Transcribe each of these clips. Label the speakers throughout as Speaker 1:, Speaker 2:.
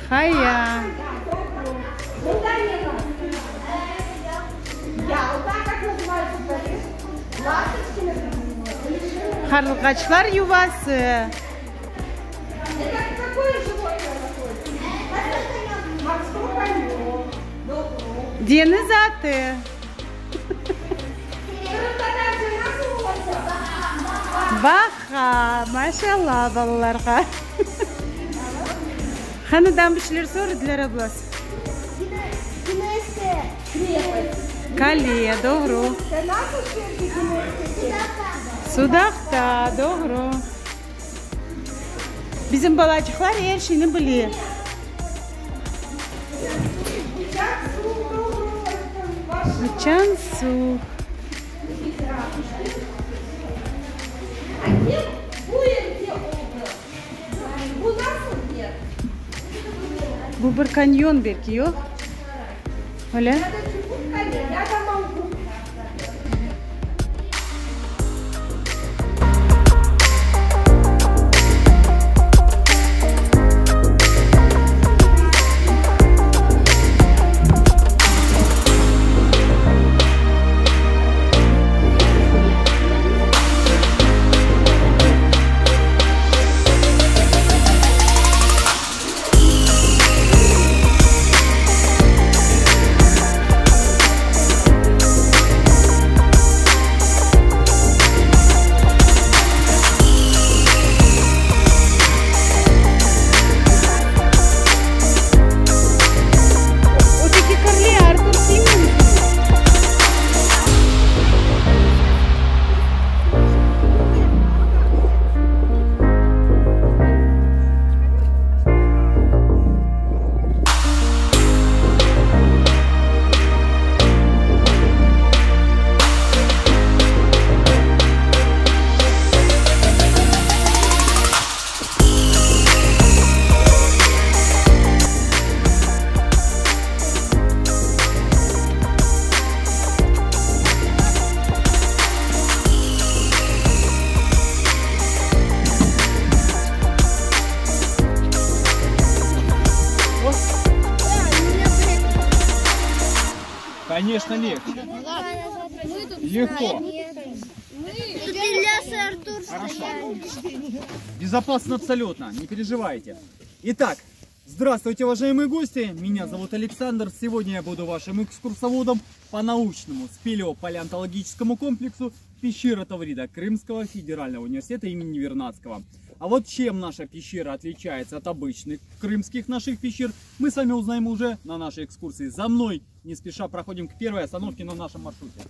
Speaker 1: Хая. Карлыгачлар ювасы. Дені заты. Баха, машалла балаларға. Ханыдан бішлер сорыдылар аблас. Калия, добру. Судақта, добру. Bizim balacıklar her şeyini biliyor. Uçan su. Bu bir kanyon belki yok. Öyle.
Speaker 2: Конечно, легче. Легко. Хорошо. Безопасно абсолютно, не переживайте. Итак, здравствуйте, уважаемые гости. Меня зовут Александр. Сегодня я буду вашим экскурсоводом по научному спелеопалеонтологическому комплексу пещера Таврида Крымского федерального университета имени Вернадского. А вот чем наша пещера отличается от обычных крымских наших пещер, мы с вами узнаем уже на нашей экскурсии. За мной, не спеша, проходим к первой остановке на нашем маршруте.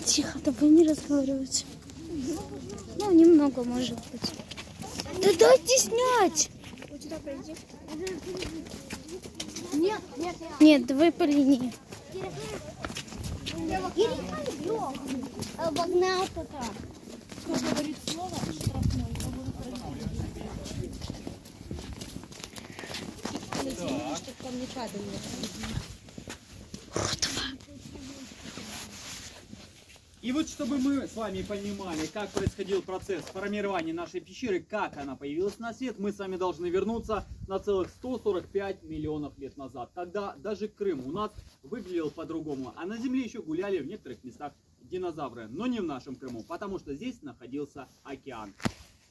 Speaker 3: Тихо, давай не разговаривать. Ну, немного, может быть. Да дайте снять! Вот сюда пройди. Нет, нет, нет. Нет, давай по линии. Обогнал пока. Кто говорит слово, штрафной.
Speaker 2: И вот чтобы мы с вами понимали, как происходил процесс формирования нашей пещеры, как она появилась на свет, мы с вами должны вернуться на целых 145 миллионов лет назад. Тогда даже Крым у нас выглядел по-другому, а на Земле еще гуляли в некоторых местах динозавры, но не в нашем Крыму, потому что здесь находился океан.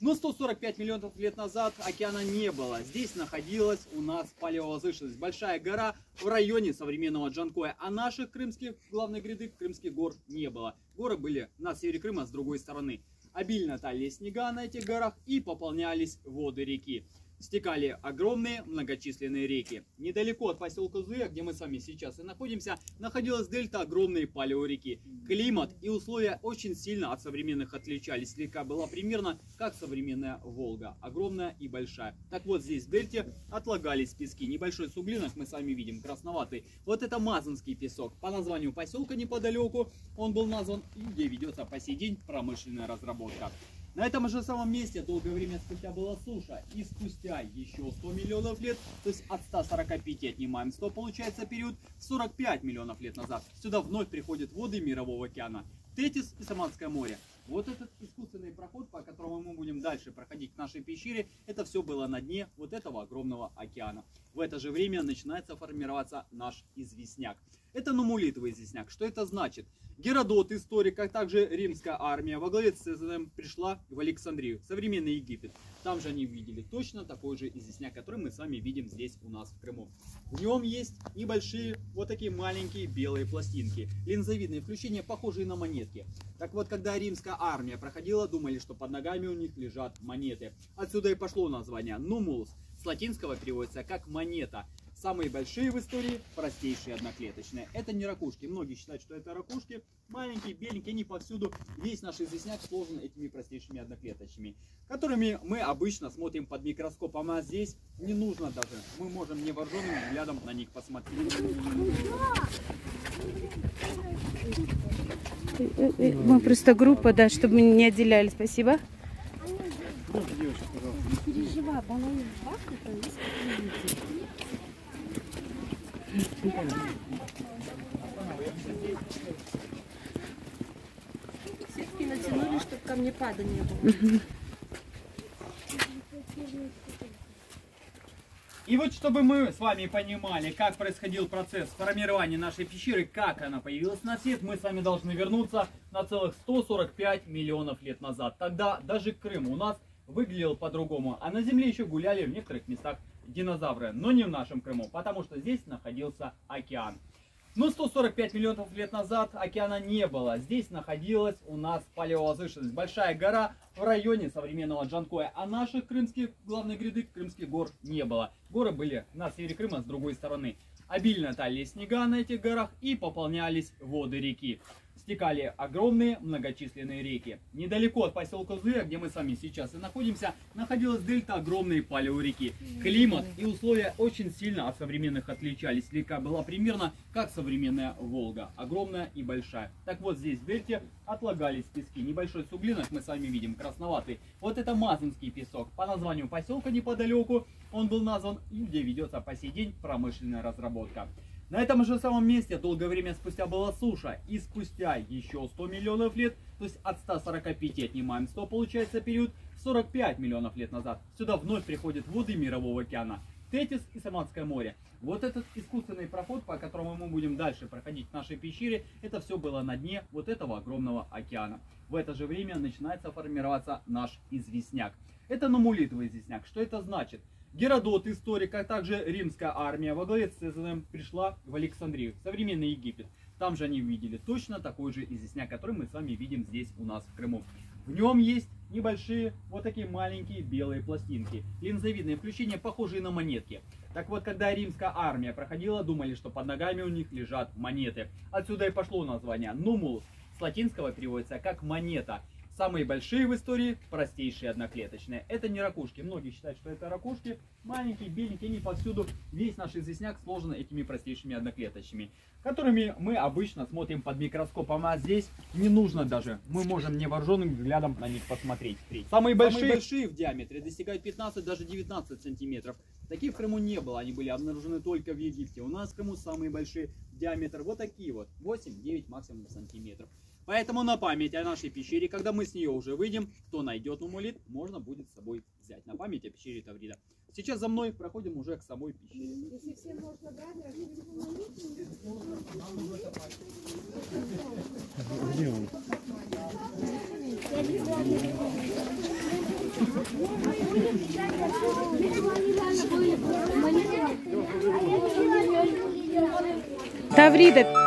Speaker 2: Но 145 миллионов лет назад океана не было. Здесь находилась у нас палеовозвышенность, большая гора в районе современного Джанкоя. А наших крымских главных гряды, крымских гор, не было. Горы были на севере Крыма с другой стороны. Обильно таяли снега на этих горах и пополнялись воды реки. Стекали огромные многочисленные реки. Недалеко от поселка Зуя, где мы с вами сейчас и находимся, находилась дельта огромной палеореки. Климат и условия очень сильно от современных отличались. Река была примерно как современная Волга, огромная и большая. Так вот, здесь в дельте отлагались пески. Небольшой суглинок мы с вами видим, красноватый. Вот это Мазанский песок. По названию поселка неподалеку он был назван, и где ведется по сей день промышленная разработка. На этом же самом месте долгое время спустя была суша. И спустя еще 100 миллионов лет, то есть от 145 отнимаем 100, получается период 45 миллионов лет назад. Сюда вновь приходят воды Мирового океана. Тетис и Саманское море. Вот этот искусственный проход, по которому мы будем дальше проходить к нашей пещере, это все было на дне вот этого огромного океана. В это же время начинается формироваться наш известняк. Это нумулитовый известняк. Что это значит? Геродот, историк, а также римская армия во главе с Цезарем пришла в Александрию, современный Египет. Там же они увидели точно такой же известняк, который мы с вами видим здесь у нас в Крыму. В нем есть небольшие, вот такие маленькие белые пластинки, линзовидные включения, похожие на монетки. Так вот, когда римская армия проходила, думали, что под ногами у них лежат монеты. Отсюда и пошло название нумулус. С латинского переводится как монета. Самые большие в истории, простейшие одноклеточные. Это не ракушки. Многие считают, что это ракушки. Маленькие, беленькие, они повсюду. Весь наш известняк сложен этими простейшими одноклеточными, которыми мы обычно смотрим под микроскопом. А здесь не нужно даже. Мы можем невооруженным взглядом на них посмотреть.
Speaker 1: Мы просто группа, да, чтобы мы не отделяли. Спасибо.
Speaker 3: Не переживай, баллон бахнет,
Speaker 4: Сетки натянули, чтобы ко мне пада не было.
Speaker 2: И вот чтобы мы с вами понимали, как происходил процесс формирования нашей пещеры, как она появилась на свет, мы с вами должны вернуться на целых 145 миллионов лет назад. Тогда даже Крым у нас выглядел по-другому, а на Земле еще гуляли в некоторых местах динозавры, но не в нашем Крыму, потому что здесь находился океан. Но 145 миллионов лет назад океана не было. Здесь находилась у нас палеовозвышенность, большая гора в районе современного Джанкоя, а наших крымских главных гряды, крымских гор, не было. Горы были на севере Крыма с другой стороны. Обильно таяли снега на этих горах и пополнялись воды реки. Стекали огромные многочисленные реки. Недалеко от поселка Зуя, где мы с вами сейчас и находимся, находилась дельта огромной палеореки. Климат и условия очень сильно от современных отличались. Река была примерно как современная Волга, огромная и большая. Так вот, здесь в дельте отлагались пески. Небольшой суглинок мы с вами видим, красноватый. Вот это Мазанский песок. По названию поселка неподалеку он был назван, и где ведется по сей день промышленная разработка. На этом же самом месте долгое время спустя была суша. И спустя еще 100 миллионов лет, то есть от 145 отнимаем 100, получается период 45 миллионов лет назад. Сюда вновь приходят воды Мирового океана. Тетис и Саманское море. Вот этот искусственный проход, по которому мы будем дальше проходить к нашей пещере, это все было на дне вот этого огромного океана. В это же время начинается формироваться наш известняк. Это нумулитовый известняк. Что это значит? Геродот, историк, а также римская армия во главе с Цезарем пришла в Александрию, современный Египет. Там же они увидели точно такой же известняк, который мы с вами видим здесь у нас в Крыму. В нем есть небольшие, вот такие маленькие белые пластинки, линзовидные включения, похожие на монетки. Так вот, когда римская армия проходила, думали, что под ногами у них лежат монеты. Отсюда и пошло название нумулус. С латинского переводится как монета. Самые большие в истории, простейшие одноклеточные. Это не ракушки. Многие считают, что это ракушки. Маленькие, беленькие, они повсюду. Весь наш известняк сложен этими простейшими одноклеточными, которыми мы обычно смотрим под микроскопом. А здесь не нужно даже. Мы можем невооруженным взглядом на них посмотреть. Самые большие в диаметре достигают 15, даже 19 сантиметров. Таких в Крыму не было. Они были обнаружены только в Египте. У нас в Крыму самые большие в диаметр вот такие вот. 8-9 максимум сантиметров. Поэтому на память о нашей пещере, когда мы с нее уже выйдем, кто найдет нумулит, можно будет с собой взять. На память о пещере Таврида. Сейчас за мной проходим уже к самой пещере.
Speaker 4: Если всем можно брать,
Speaker 1: Таврида.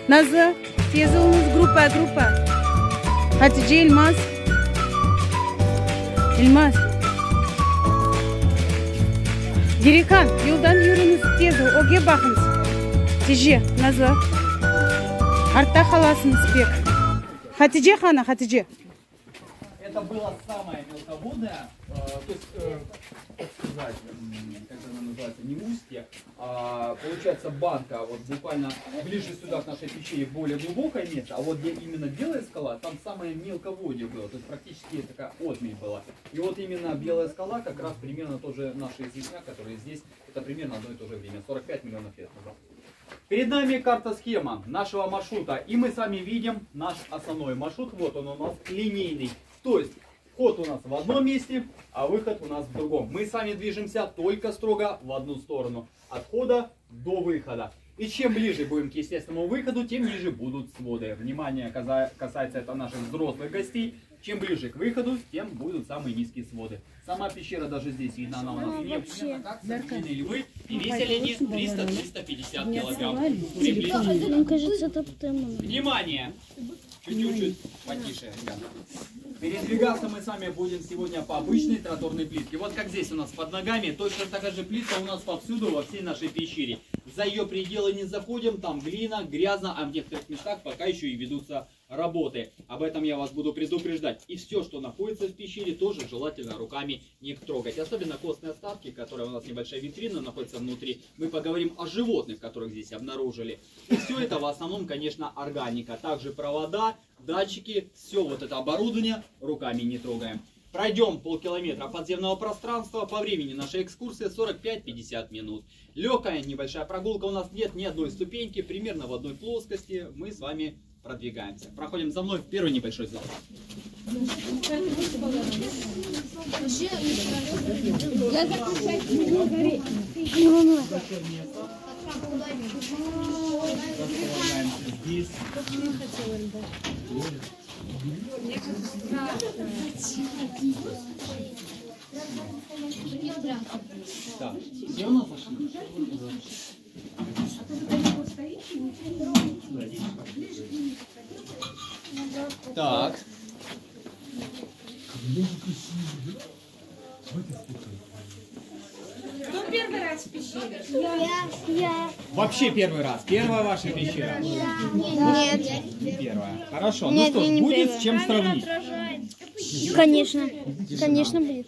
Speaker 1: Nazlı, yazılımız grupa. Hatice, İlmaz. Gerikan, yoldan yürünüz tez. Oge bakınız. Tece, Nazlı. Artta kalasınız pek. Hatice Хана, Hatice.
Speaker 2: Это это было самое мелководное, то есть, как сказать, как она называется, не устье, а получается банка, вот буквально ближе сюда к нашей пещере, в более глубокое место, а вот где именно Белая скала, там самое мелководье было, то есть практически такая отмель была. И вот именно Белая скала как раз примерно тоже наши известняк, которые здесь, это примерно одно и то же время, 45 миллионов лет назад. Перед нами карта-схема нашего маршрута, и мы с вами видим наш основной маршрут, вот он у нас линейный, то есть вход у нас в одном месте, а выход у нас в другом. Мы с вами движемся только строго в одну сторону, от входа до выхода. И чем ближе будем к естественному выходу, тем ниже будут своды. Внимание, касается это наших взрослых гостей. Чем ближе к выходу, тем будут самые низкие своды. Сама пещера даже здесь видна, она у нас примерно как современные львы. И весили они 300-350 килограмм.
Speaker 3: Мне кажется, это
Speaker 2: Внимание! Чуть-чуть потише, ребята. Передвигаться мы с вами будем сегодня по обычной тротуарной плитке. Вот как здесь у нас под ногами, точно такая же плитка у нас повсюду во всей нашей пещере. За ее пределы не заходим, там глина, грязно, а в некоторых местах пока еще и ведутся работы. Об этом я вас буду предупреждать. И все, что находится в пещере, тоже желательно руками не трогать. Особенно костные остатки, которые у нас небольшая витрина находится внутри. Мы поговорим о животных, которых здесь обнаружили. И все это в основном, конечно, органика. Также провода, датчики, все вот это оборудование руками не трогаем. Пройдем полкилометра подземного пространства. По времени нашей экскурсии 45-50 минут. Легкая небольшая прогулка. У нас нет ни одной ступеньки. Примерно в одной плоскости мы с вами продвигаемся. Проходим за мной в первый небольшой зал. Здесь. Так, все у нас зашли? Так.
Speaker 4: Кто первый раз в пещере?
Speaker 3: Я.
Speaker 2: Вообще первый раз. Первая ваша пещера?
Speaker 3: Нет.
Speaker 2: Не первая. Хорошо.
Speaker 3: Нет,
Speaker 2: Ну что,
Speaker 3: не
Speaker 2: будет
Speaker 3: первая.
Speaker 2: с чем сравнить.
Speaker 3: Конечно. Конечно, будет.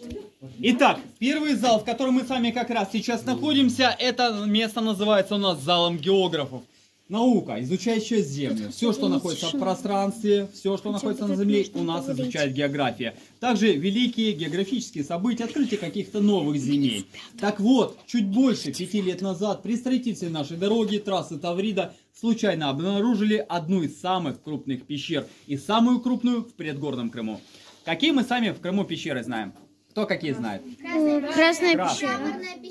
Speaker 2: Итак, первый зал, в котором мы с вами как раз сейчас находимся, это место называется у нас залом географов. Наука, изучающая Землю. Все, что находится в пространстве, все, что находится на Земле, у нас изучает география. Также великие географические события, открытие каких-то новых земель. Так вот, чуть больше 5 лет назад при строительстве нашей дороги, трассы Таврида, случайно обнаружили одну из самых крупных пещер. И самую крупную в предгорном Крыму. Какие мы сами в Крыму пещеры знаем? Кто какие знает?
Speaker 3: Красная пещера.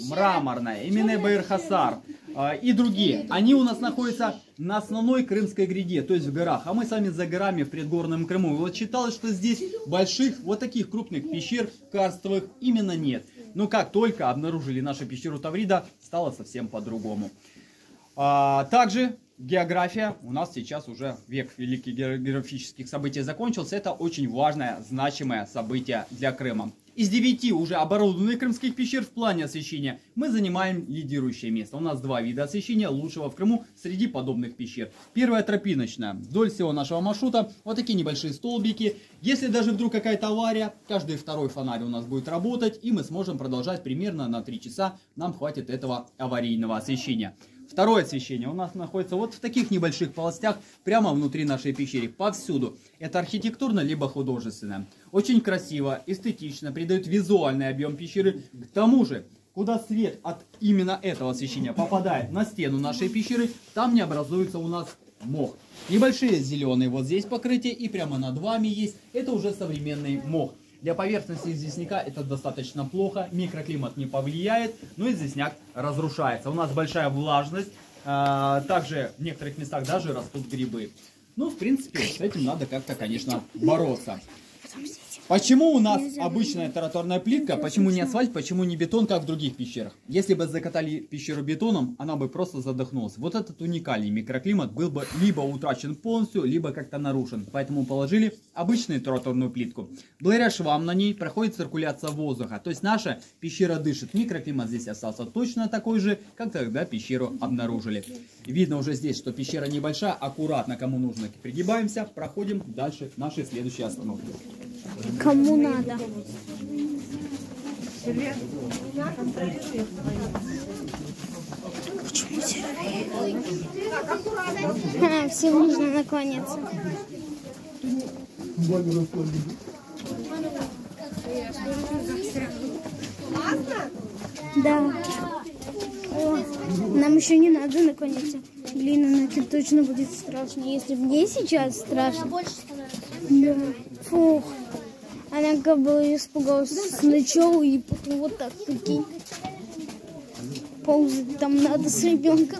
Speaker 2: Мраморная, именно Баир-Хасар и другие. Они у нас находятся на основной крымской гряде, то есть в горах. А мы сами за горами в предгорном Крыму. И вот считалось, что здесь больших, вот таких крупных пещер карстовых именно нет. Но как только обнаружили нашу пещеру Таврида, стало совсем по-другому. Также география. У нас сейчас уже век великих географических событий закончился. Это очень важное, значимое событие для Крыма. Из 9 уже оборудованных крымских пещер в плане освещения мы занимаем лидирующее место. У нас 2 вида освещения лучшего в Крыму среди подобных пещер. Первая тропиночная. Вдоль всего нашего маршрута вот такие небольшие столбики. Если даже вдруг какая-то авария, каждый второй фонарь у нас будет работать, и мы сможем продолжать примерно на 3 часа. Нам хватит этого аварийного освещения. Второе освещение у нас находится вот в таких небольших полостях прямо внутри нашей пещеры, повсюду. Это архитектурно либо художественно. Очень красиво, эстетично, придает визуальный объем пещеры. К тому же, куда свет от именно этого освещения попадает на стену нашей пещеры, там не образуется у нас мох. Небольшие зеленые вот здесь покрытия и прямо над вами есть. Это уже современный мох. Для поверхности известняка это достаточно плохо, микроклимат не повлияет, но известняк разрушается. У нас большая влажность, также в некоторых местах даже растут грибы. Ну, в принципе, с этим надо как-то, конечно, бороться. Почему у нас обычная тротуарная плитка, почему не асфальт, почему не бетон, как в других пещерах? Если бы закатали пещеру бетоном, она бы просто задохнулась. Вот этот уникальный микроклимат был бы либо утрачен полностью, либо как-то нарушен. Поэтому положили обычную тротуарную плитку. Благодаря швам на ней проходит циркуляция воздуха. То есть наша пещера дышит. Микроклимат здесь остался точно такой же, как тогда пещеру обнаружили. Видно уже здесь, что пещера небольшая. Аккуратно, кому нужно, пригибаемся. Проходим дальше к нашей следующей остановке.
Speaker 3: Кому надо. Почему сервер? Всем нужно наклоняться. Да. О, нам еще не надо наклоняться. Блин, ну это точно будет страшно. Если мне сейчас страшно. Да. Фух. Она как бы испугалась сначала и потом вот так, прикинь. Ползать там надо с ребенком.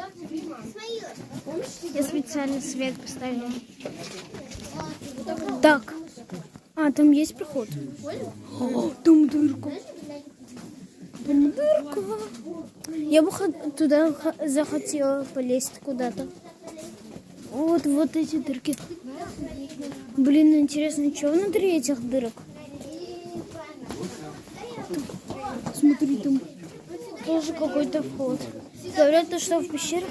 Speaker 3: Я специально свет поставила. Так. А, там есть проход. О, там дырка. Там дырка. Я бы туда захотела полезть куда-то. Вот эти дырки. Блин, интересно, что внутри этих дырок? Смотри, там тоже какой-то вход. Говорят, что в пещерах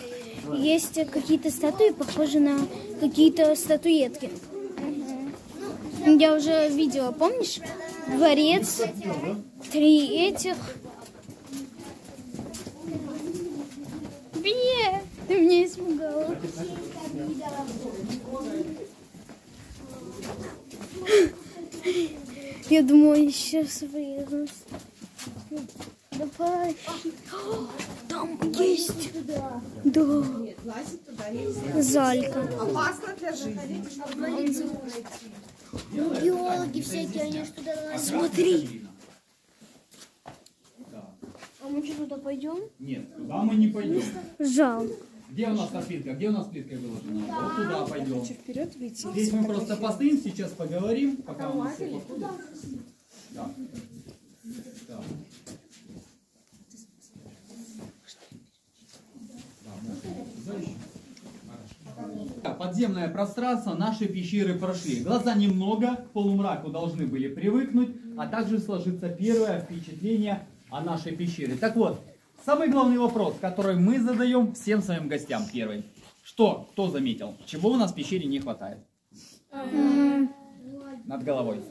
Speaker 3: есть какие-то статуи, похожие на какие-то статуэтки. Я уже видела, помнишь? Дворец, 3 этих. Бе, ты меня испугала. Я думаю, еще врежусь. Давай. Там есть. Да. Залька.
Speaker 5: Опасно для жизни.
Speaker 3: Биологи всякие, они что туда лазят. Смотри. А мы что, туда пойдем?
Speaker 2: Нет, туда мы не пойдем.
Speaker 3: Жалко.
Speaker 2: Где у нас плитка? Где у нас плитка выложена? Вот туда пойдем.
Speaker 5: Вперед выйти.
Speaker 2: Здесь мы просто постоим, сейчас поговорим, пока у нас все подходит. Да. Да. Подземное пространство наши пещеры прошли. Глаза немного к полумраку должны были привыкнуть, а также сложиться первое впечатление о нашей пещере. Так вот, самый главный вопрос, который мы задаем всем своим гостям первый. Что, кто заметил, чего у нас в пещере не хватает? Над головой.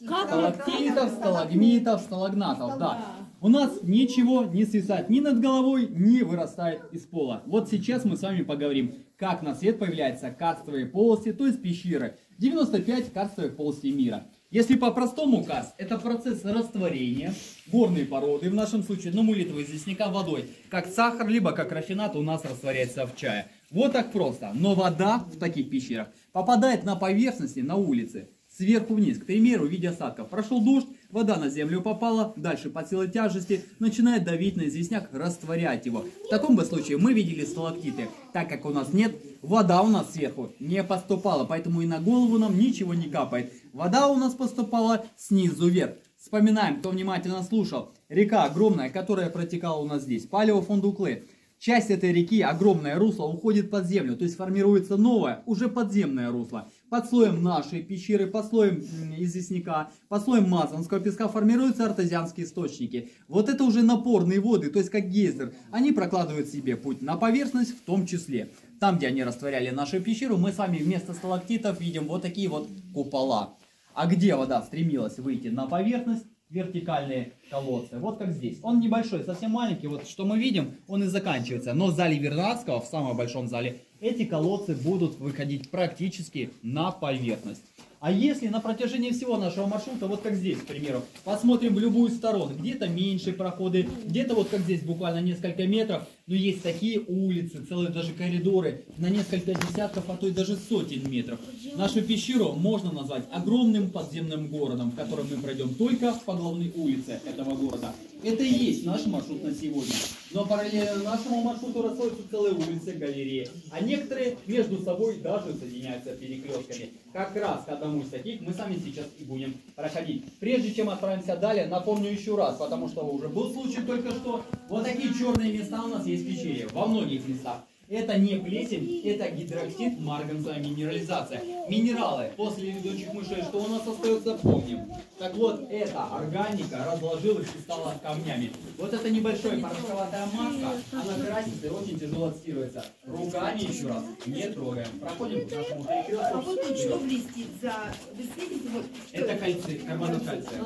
Speaker 2: Сталактитов, сталагмитов, сталагнатов, да. У нас ничего не свисает ни над головой, ни вырастает из пола. Вот сейчас мы с вами поговорим, как на свет появляются карстовые полости, то есть пещеры. 95 карстовых полостей мира. Если по-простому карст, это процесс растворения горной породы, в нашем случае номулитового известняка водой, как сахар, либо как рафинат у нас растворяется в чае. Вот так просто. Но вода в таких пещерах попадает на поверхности, на улице, сверху вниз, к примеру, в виде осадков. Прошел дождь, вода на землю попала, дальше под силой тяжести начинает давить на известняк, растворять его. В таком бы случае мы видели сталактиты, так как у нас нет, вода у нас сверху не поступала, поэтому и на голову нам ничего не капает. Вода у нас поступала снизу вверх. Вспоминаем, кто внимательно слушал, река огромная, которая протекала у нас здесь, Палеофондукле. Часть этой реки, огромное русло, уходит под землю, то есть формируется новое, уже подземное русло. Под слоем нашей пещеры, под слоем известняка, под слоем мазанского песка формируются артезианские источники. Вот это уже напорные воды, то есть как гейзер. Они прокладывают себе путь на поверхность в том числе. Там, где они растворяли нашу пещеру, мы с вами вместо сталактитов видим вот такие вот купола. А где вода стремилась выйти на поверхность? Вертикальные колодцы. Вот как здесь. Он небольшой, совсем маленький. Вот что мы видим, он и заканчивается. Но в зале Вернадского, в самом большом зале, эти колодцы будут выходить практически на поверхность. А если на протяжении всего нашего маршрута, вот как здесь, к примеру, посмотрим в любую сторону, где-то меньше проходы, где-то вот как здесь, буквально несколько метров, но есть такие улицы, целые даже коридоры на несколько десятков, а то и даже сотен метров. Нашу пещеру можно назвать огромным подземным городом, в котором мы пройдем только по главной улице этого города. Это и есть наш маршрут на сегодня. Но параллельно нашему маршруту расходятся целые улицы, галереи, а некоторые между собой даже соединяются перекрестками. Как раз к одному из таких мы сами сейчас и будем проходить. Прежде чем отправимся далее, напомню еще раз, потому что уже был случай только что, вот такие черные места у нас есть в пещере, во многих местах. Это не плесень, это гидроксид, марганцевая минерализация. Минералы после летучих мышей, что у нас остается, помним. Так вот, эта органика разложилась и стала камнями. Вот это небольшая порошковатая масса, она красится и очень тяжело отстирывается. Руками, еще раз, не трогаем. Проходим к нашему перекрестку.
Speaker 5: А вот тут что блестит за... Вы следите, вот...
Speaker 2: Это кальций, карбонат кальция.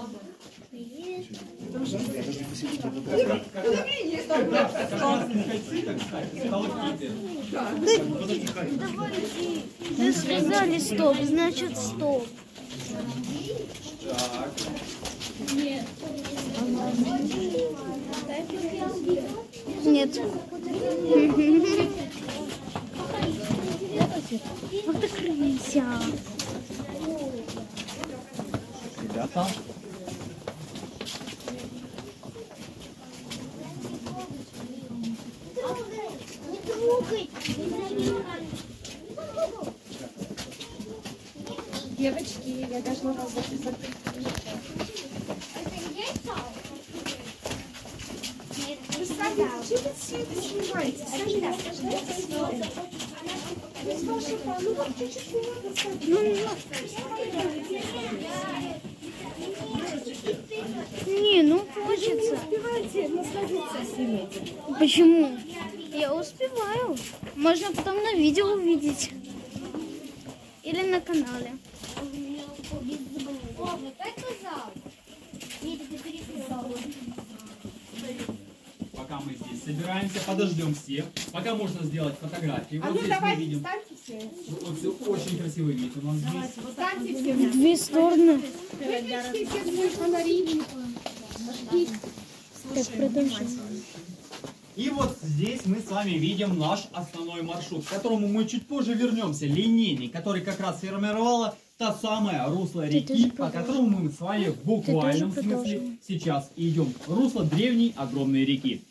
Speaker 3: Вы сказали стоп, значит стоп.
Speaker 2: Так.
Speaker 3: Нет. Вот так крыся.
Speaker 2: Ребята.
Speaker 4: Девочки, я должна вас записать.
Speaker 5: Вы сами зачем все это снимаете? Сами без вашего, ну вот чуть-чуть не надо
Speaker 3: Не, ну хочется.
Speaker 5: успевайте насладиться всем этим.
Speaker 3: Почему? Я успеваю. Можно потом на видео увидеть. Или на канале.
Speaker 2: Пока мы здесь собираемся, подождем всех. Пока можно сделать фотографии.
Speaker 5: А
Speaker 2: Вот
Speaker 5: ну
Speaker 2: здесь мы
Speaker 5: давайте,
Speaker 2: видим.
Speaker 5: встаньте все.
Speaker 2: Вот все очень красивый вид у нас здесь.
Speaker 5: Встаньте все.
Speaker 3: В две стороны.
Speaker 5: Выключите все свои фонари.
Speaker 3: Так, продолжим.
Speaker 2: И вот здесь мы с вами видим наш основной маршрут, к которому мы чуть позже вернемся. Линейный, который как раз сформировала та самая русло реки, по которому мы с вами в буквальном смысле сейчас идем. Русло древней огромной реки.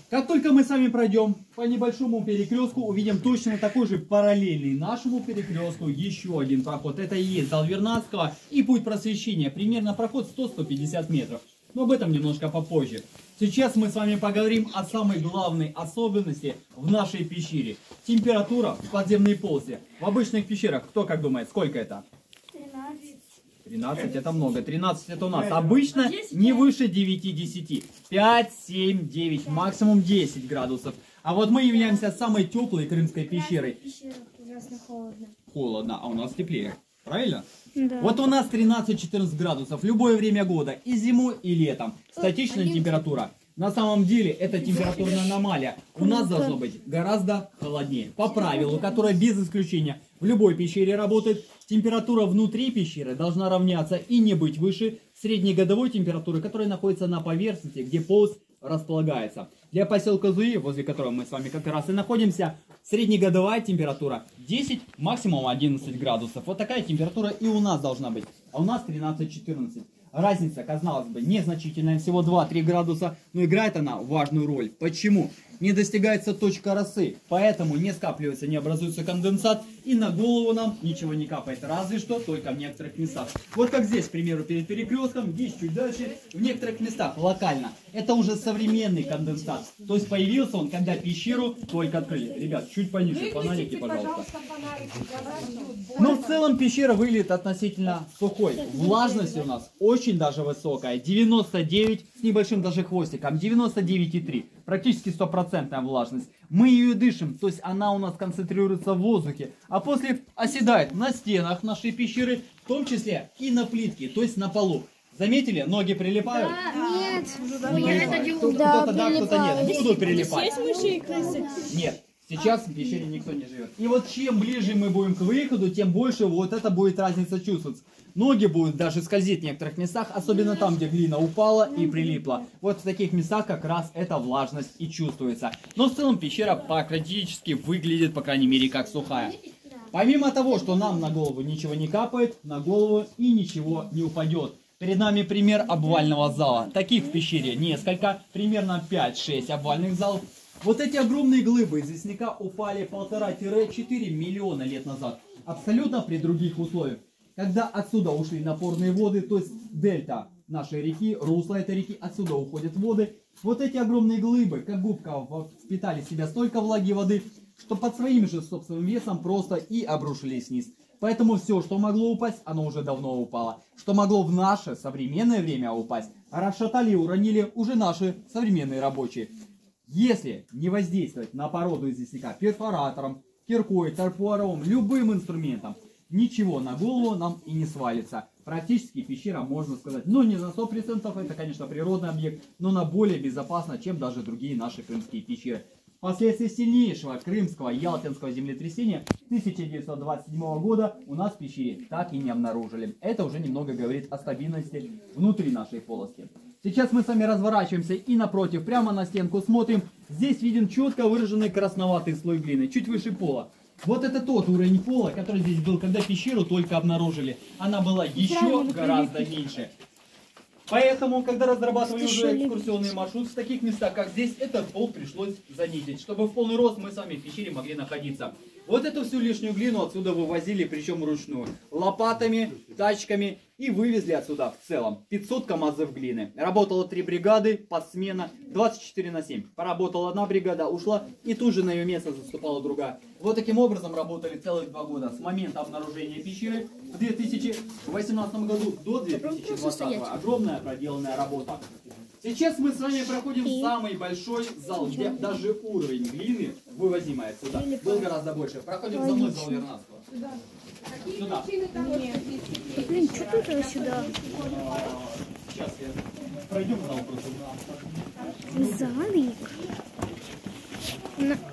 Speaker 2: Как только мы с вами пройдем по небольшому перекрестку, увидим точно такой же параллельный нашему перекрестку еще один проход. Это и есть зал Вернадского и путь просвещения. Примерно проход 100-150 метров. Но об этом немножко попозже. Сейчас мы с вами поговорим о самой главной особенности в нашей пещере. Температура в подземной полости. В обычных пещерах, кто как думает, сколько это? 13 это много. 13 это у нас обычно не выше 9-10. 5, 7, 9, максимум 10 градусов. А вот мы являемся самой теплой крымской пещерой.
Speaker 3: Ужасно холодно.
Speaker 2: Холодно, а у нас теплее. Правильно?
Speaker 3: Да.
Speaker 2: Вот у нас 13-14 градусов в любое время года, и зимой, и летом. Статичная температура. На самом деле это температурная аномалия. У нас должно быть гораздо холоднее. По правилу, которое без исключения в любой пещере работает, температура внутри пещеры должна равняться и не быть выше среднегодовой температуры, которая находится на поверхности, где полость располагается. Для поселка Зуи, возле которого мы с вами как раз и находимся, среднегодовая температура 10, максимум 11 градусов. Вот такая температура и у нас должна быть. А у нас 13-14. Разница, казалось бы, незначительная, всего 2-3 градуса, но играет она важную роль. Почему? Не достигается точка росы, поэтому не скапливается, не образуется конденсат, и на голову нам ничего не капает, разве что только в некоторых местах. Вот как здесь, к примеру, перед перекрестком, здесь чуть дальше, в некоторых местах локально. Это уже современный конденсат, то есть появился он, когда пещеру только открыли. Ребят, чуть пониже фонарики, пожалуйста. Но в целом пещера выглядит относительно сухой. Влажность у нас очень даже высокая, 99 с небольшим даже хвостиком, 99,3. Практически 100% влажность. Мы ее дышим, то есть она у нас концентрируется в воздухе, а после оседает на стенах нашей пещеры, в том числе и на плитке, то есть на полу. Заметили? Ноги прилипают?
Speaker 3: Нет.
Speaker 2: Кто-то да, кто-то нет. Будут прилипать.
Speaker 4: Есть мыши и крысы?
Speaker 2: Нет. Сейчас в пещере никто не живет. И вот чем ближе мы будем к выходу, тем больше вот это будет разница чувствоваться. Ноги будут даже скользить в некоторых местах, особенно там, где глина упала и прилипла. Вот в таких местах как раз эта влажность и чувствуется. Но в целом пещера практически выглядит, по крайней мере, как сухая. Помимо того, что нам на голову ничего не капает, на голову и ничего не упадет. Перед нами пример обвального зала. Таких в пещере несколько, примерно 5-6 обвальных залов. Вот эти огромные глыбы из известняка упали 1,5-4 миллиона лет назад. Абсолютно при других условиях. Когда отсюда ушли напорные воды, то есть дельта нашей реки, русло этой реки, отсюда уходят воды. Вот эти огромные глыбы, как губка, впитали в себя столько влаги и воды, что под своим же собственным весом просто и обрушились вниз. Поэтому все, что могло упасть, оно уже давно упало. Что могло в наше современное время упасть, расшатали и уронили уже наши современные рабочие. Если не воздействовать на породу известняка перфоратором, киркой, торпуаровым, любым инструментом, ничего на голову нам и не свалится. Практически пещера, можно сказать, ну не на 100%, это, конечно, природный объект, но на более безопасно, чем даже другие наши крымские пещеры. Впоследствии сильнейшего крымского ялтинского землетрясения 1927 года у нас в пещере так и не обнаружили. Это уже немного говорит о стабильности внутри нашей полости. Сейчас мы с вами разворачиваемся и напротив, прямо на стенку смотрим. Здесь виден четко выраженный красноватый слой глины, чуть выше пола. Вот это тот уровень пола, который здесь был, когда пещеру только обнаружили. Она была еще гораздо меньше. Поэтому, когда разрабатывали уже экскурсионный маршрут в таких местах, как здесь, этот пол пришлось занизить, чтобы в полный рост мы с вами в пещере могли находиться. Вот эту всю лишнюю глину отсюда вывозили, причем вручную, лопатами, тачками, и вывезли отсюда в целом 500 КАМАЗов глины. Работало 3 бригады, подсмена, 24/7. Поработала одна бригада, ушла, и тут же на ее место заступала другая. Вот таким образом работали целых 2 года, с момента обнаружения пещеры в 2018 году до 2020. Огромная проделанная работа. Сейчас мы с вами проходим самый большой зал, где даже уровень глины, вывозимой отсюда, был гораздо больше. Проходим за мной в зал Вернадского. Сюда.
Speaker 3: Блин, что тут сюда?
Speaker 2: Сейчас я пройдем в зал просто.
Speaker 3: Залик.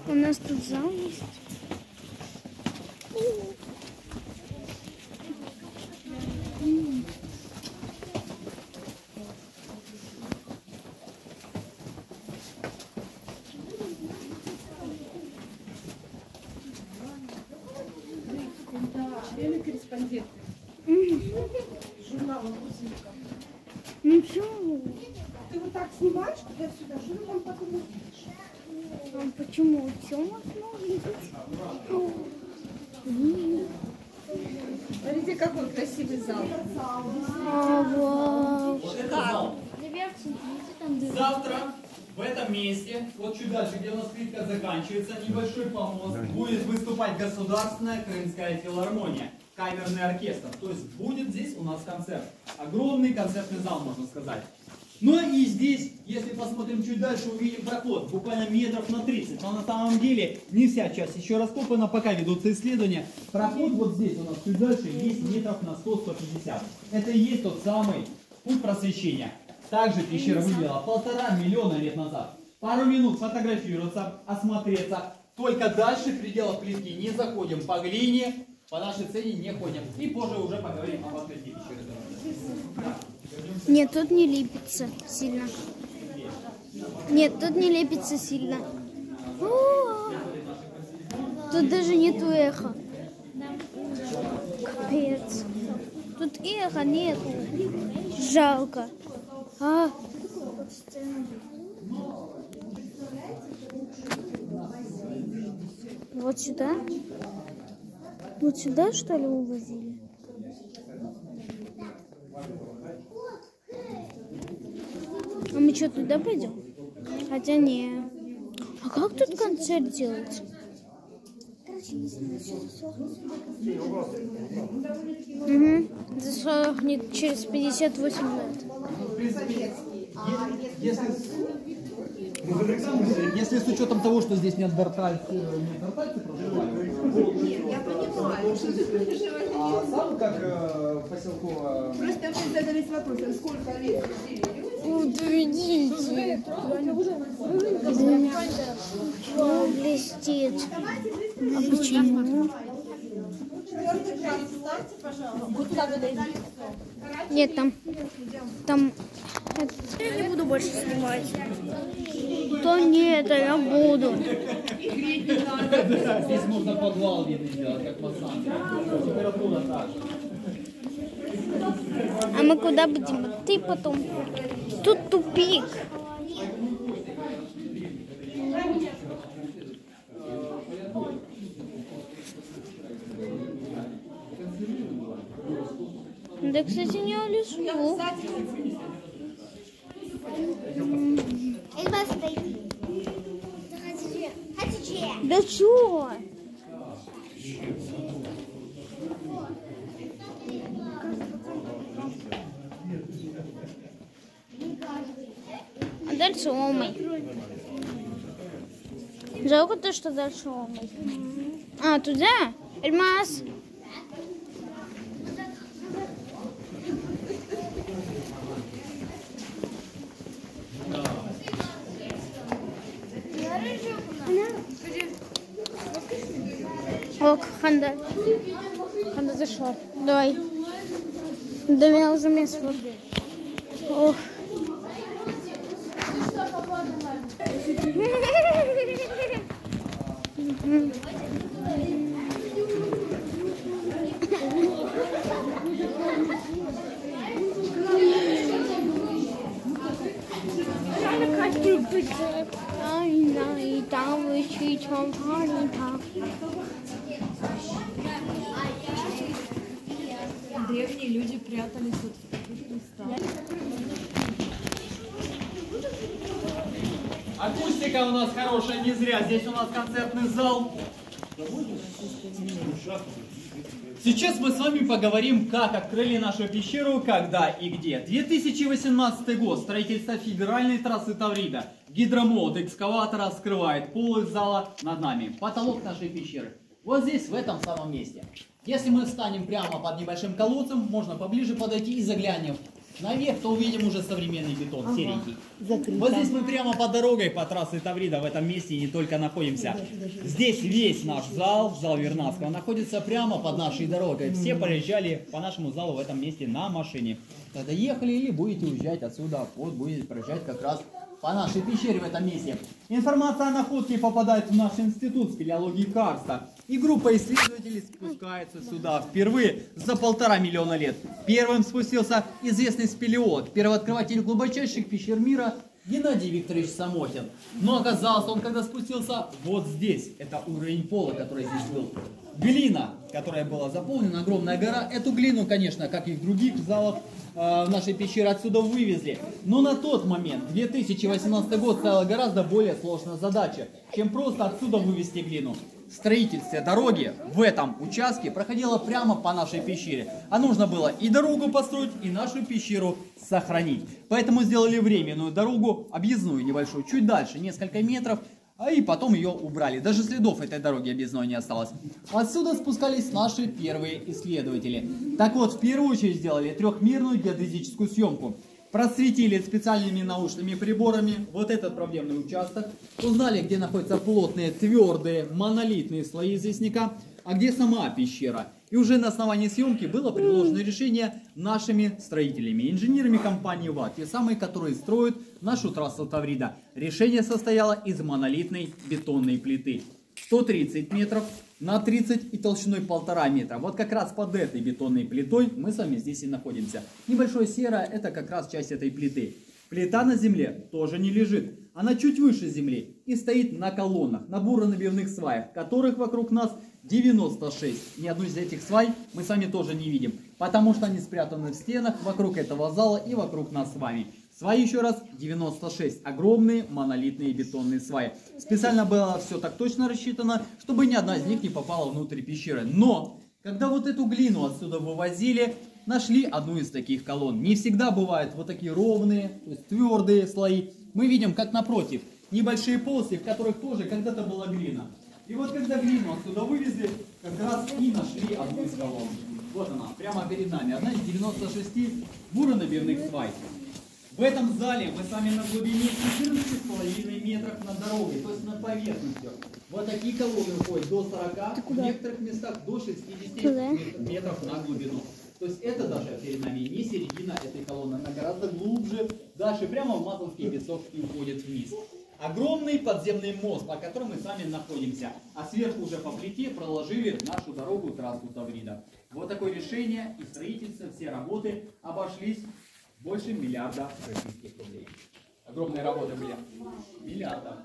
Speaker 3: У нас тут зал есть.
Speaker 5: Корреспонденты. Журнала «Выпускника».
Speaker 3: Ничего.
Speaker 5: Ты вот так снимаешь туда-сюда, что ты там потом увидишь?
Speaker 3: А почему? Все можно увидеть.
Speaker 4: Смотрите, какой красивый зал.
Speaker 3: Вау.
Speaker 2: Вот это зал. Завтра в этом месте, вот чуть дальше, где у нас плитка заканчивается, небольшой помост, будет выступать Государственная Крымская филармония, камерный оркестр. То есть будет здесь у нас концерт. Огромный концертный зал, можно сказать. Ну и здесь, если посмотрим чуть дальше, увидим проход, буквально метров на 30. Но на самом деле не вся часть еще раскопана, пока ведутся исследования. Проход вот здесь у нас чуть дальше есть метров на 100-150. Это и есть тот самый путь просвещения. Также пещера выглядела 1,5 миллиона лет назад. Пару минут фотографироваться, осмотреться. Только дальше в пределах плитки не заходим. По глине, по нашей цене не ходим. И позже уже поговорим об открытии пещеры.
Speaker 3: Нет, тут не лепится сильно. Нет, тут не лепится сильно. О, тут даже нету эха. Капец. Тут эха нету. Жалко. Вот сюда? Вот сюда, что ли, увозили? А мы что, туда пойдем? Хотя не. А как тут концерт делать? Угу. Засохнет через 58 лет.
Speaker 2: Если с учетом того, что здесь неандертальцы проживали,
Speaker 5: Я понимаю, что ты переживаешь.
Speaker 2: а сам как поселковая...
Speaker 5: Просто мы задались вопросом, сколько лет здесь люди?
Speaker 3: Видите? Блестит. А почему? Нет, там. Я не буду больше снимать. То нет, а я буду.
Speaker 2: Здесь можно подвал видно сделать, как в Массанге. Температура так же.
Speaker 3: А мы куда будем идти потом? Тут тупик. Да, кстати, не лежу. Да чё? А дальше омой. Жалко то, что дальше омой. А, туда? Эльмас. Ок, Ханда. Ханда зашел. Давай. До меня уже место. Ох.
Speaker 4: Древние люди прятались вот в таких местах.
Speaker 2: Акустика у нас хорошая, не зря. Здесь у нас концертный зал. Сейчас мы с вами поговорим, как открыли нашу пещеру, когда и где. 2018 год. Строительство федеральной трассы Таврида. Гидромолот экскаватора скрывает пол из зала над нами. Потолок нашей пещеры. Вот здесь, в этом самом месте. Если мы встанем прямо под небольшим колодцем, можно поближе подойти и заглянем наверх, то увидим уже современный бетон, серенький. Вот здесь мы прямо под дорогой, по трассе Таврида, в этом месте и не только находимся. Здесь весь наш зал Вернадского, находится прямо под нашей дорогой. Все проезжали по нашему залу в этом месте на машине. Когда ехали или будете уезжать отсюда, вот будете проезжать как раз по нашей пещере в этом месте. Информация о находке попадает в наш институт спелеологии Карста. И группа исследователей спускается сюда впервые за 1,5 миллиона лет. Первым спустился известный спелеолог, первооткрыватель глубочайших пещер мира Геннадий Викторович Самохин. Но оказался он, когда спустился вот здесь. Это уровень пола, который здесь был. Глина, которая была заполнена, огромная гора. Эту глину, конечно, как и в других залах нашей пещеры, отсюда вывезли. Но на тот момент, 2018 год, стояла гораздо более сложная задача, чем просто отсюда вывезти глину. Строительство дороги в этом участке проходило прямо по нашей пещере. А нужно было и дорогу построить, и нашу пещеру сохранить. Поэтому сделали временную дорогу, объездную небольшую, чуть дальше, несколько метров. И потом ее убрали. Даже следов этой дороги объездной не осталось. Отсюда спускались наши первые исследователи. Так вот, в первую очередь сделали трехмерную геодезическую съемку. Просветили специальными научными приборами вот этот проблемный участок. Узнали, где находятся плотные, твердые, монолитные слои известняка, а где сама пещера. И уже на основании съемки было предложено решение нашими строителями, инженерами компании ВАТ, те самые, которые строят нашу трассу Таврида. Решение состояло из монолитной бетонной плиты. 130 метров на 30 и толщиной 1,5 метра. Вот как раз под этой бетонной плитой мы с вами здесь и находимся. Небольшое серое – это как раз часть этой плиты. Плита на земле тоже не лежит. Она чуть выше земли и стоит на колоннах, на буронабивных сваях, которых вокруг нас 96. Ни одну из этих свай мы с вами тоже не видим, потому что они спрятаны в стенах вокруг этого зала и вокруг нас с вами. Сваи, еще раз, 96. Огромные монолитные бетонные сваи. Специально было все так точно рассчитано, чтобы ни одна из них не попала внутрь пещеры. Но, когда вот эту глину отсюда вывозили, нашли одну из таких колонн. Не всегда бывают вот такие ровные, то есть твердые слои. Мы видим, как напротив, небольшие полосы, в которых тоже когда-то была глина. И вот когда глину отсюда вывезли, как раз и нашли одну из колонн. Вот она, прямо перед нами. Одна из 96 буронабивных свай. В этом зале мы с вами на глубине 14,5 метров над дорогой, то есть над поверхностью. Вот такие колонны уходят до 40, в некоторых местах до 60 метров на глубину. То есть это даже перед нами не середина этой колонны, она гораздо глубже, дальше прямо в Масловский песок и уходит вниз. Огромный подземный мост, по которому мы с вами находимся, а сверху уже по плите проложили нашу дорогу, трассу Таврида. Вот такое решение и строительство, все работы обошлись больше миллиарда российских рублей. Огромные работы были. Миллиарда.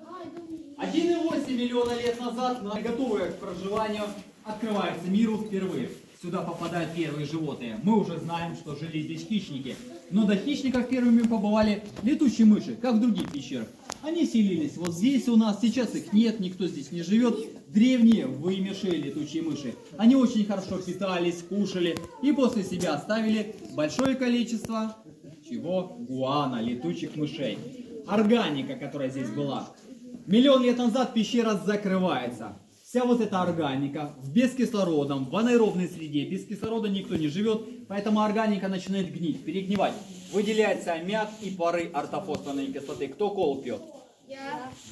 Speaker 2: 1,8 миллиона лет назад, готовые к проживанию, открывается миру впервые. Сюда попадают первые животные. Мы уже знаем, что жили здесь хищники. Но до хищников первыми побывали летучие мыши, как в других пещерах. Они селились вот здесь у нас, сейчас их нет, никто здесь не живет. Древние вымершие летучие мыши. Они очень хорошо питались, кушали и после себя оставили большое количество чего? Гуана, летучих мышей. Органика, которая здесь была. Миллион лет назад пещера закрывается. Вся вот эта органика в бескислородном, в анаэробной среде, без кислорода никто не живет, поэтому органика начинает гнить, перегнивать. Выделяется аммиак и пары ортофосфорной кислоты. Кто кол пьет?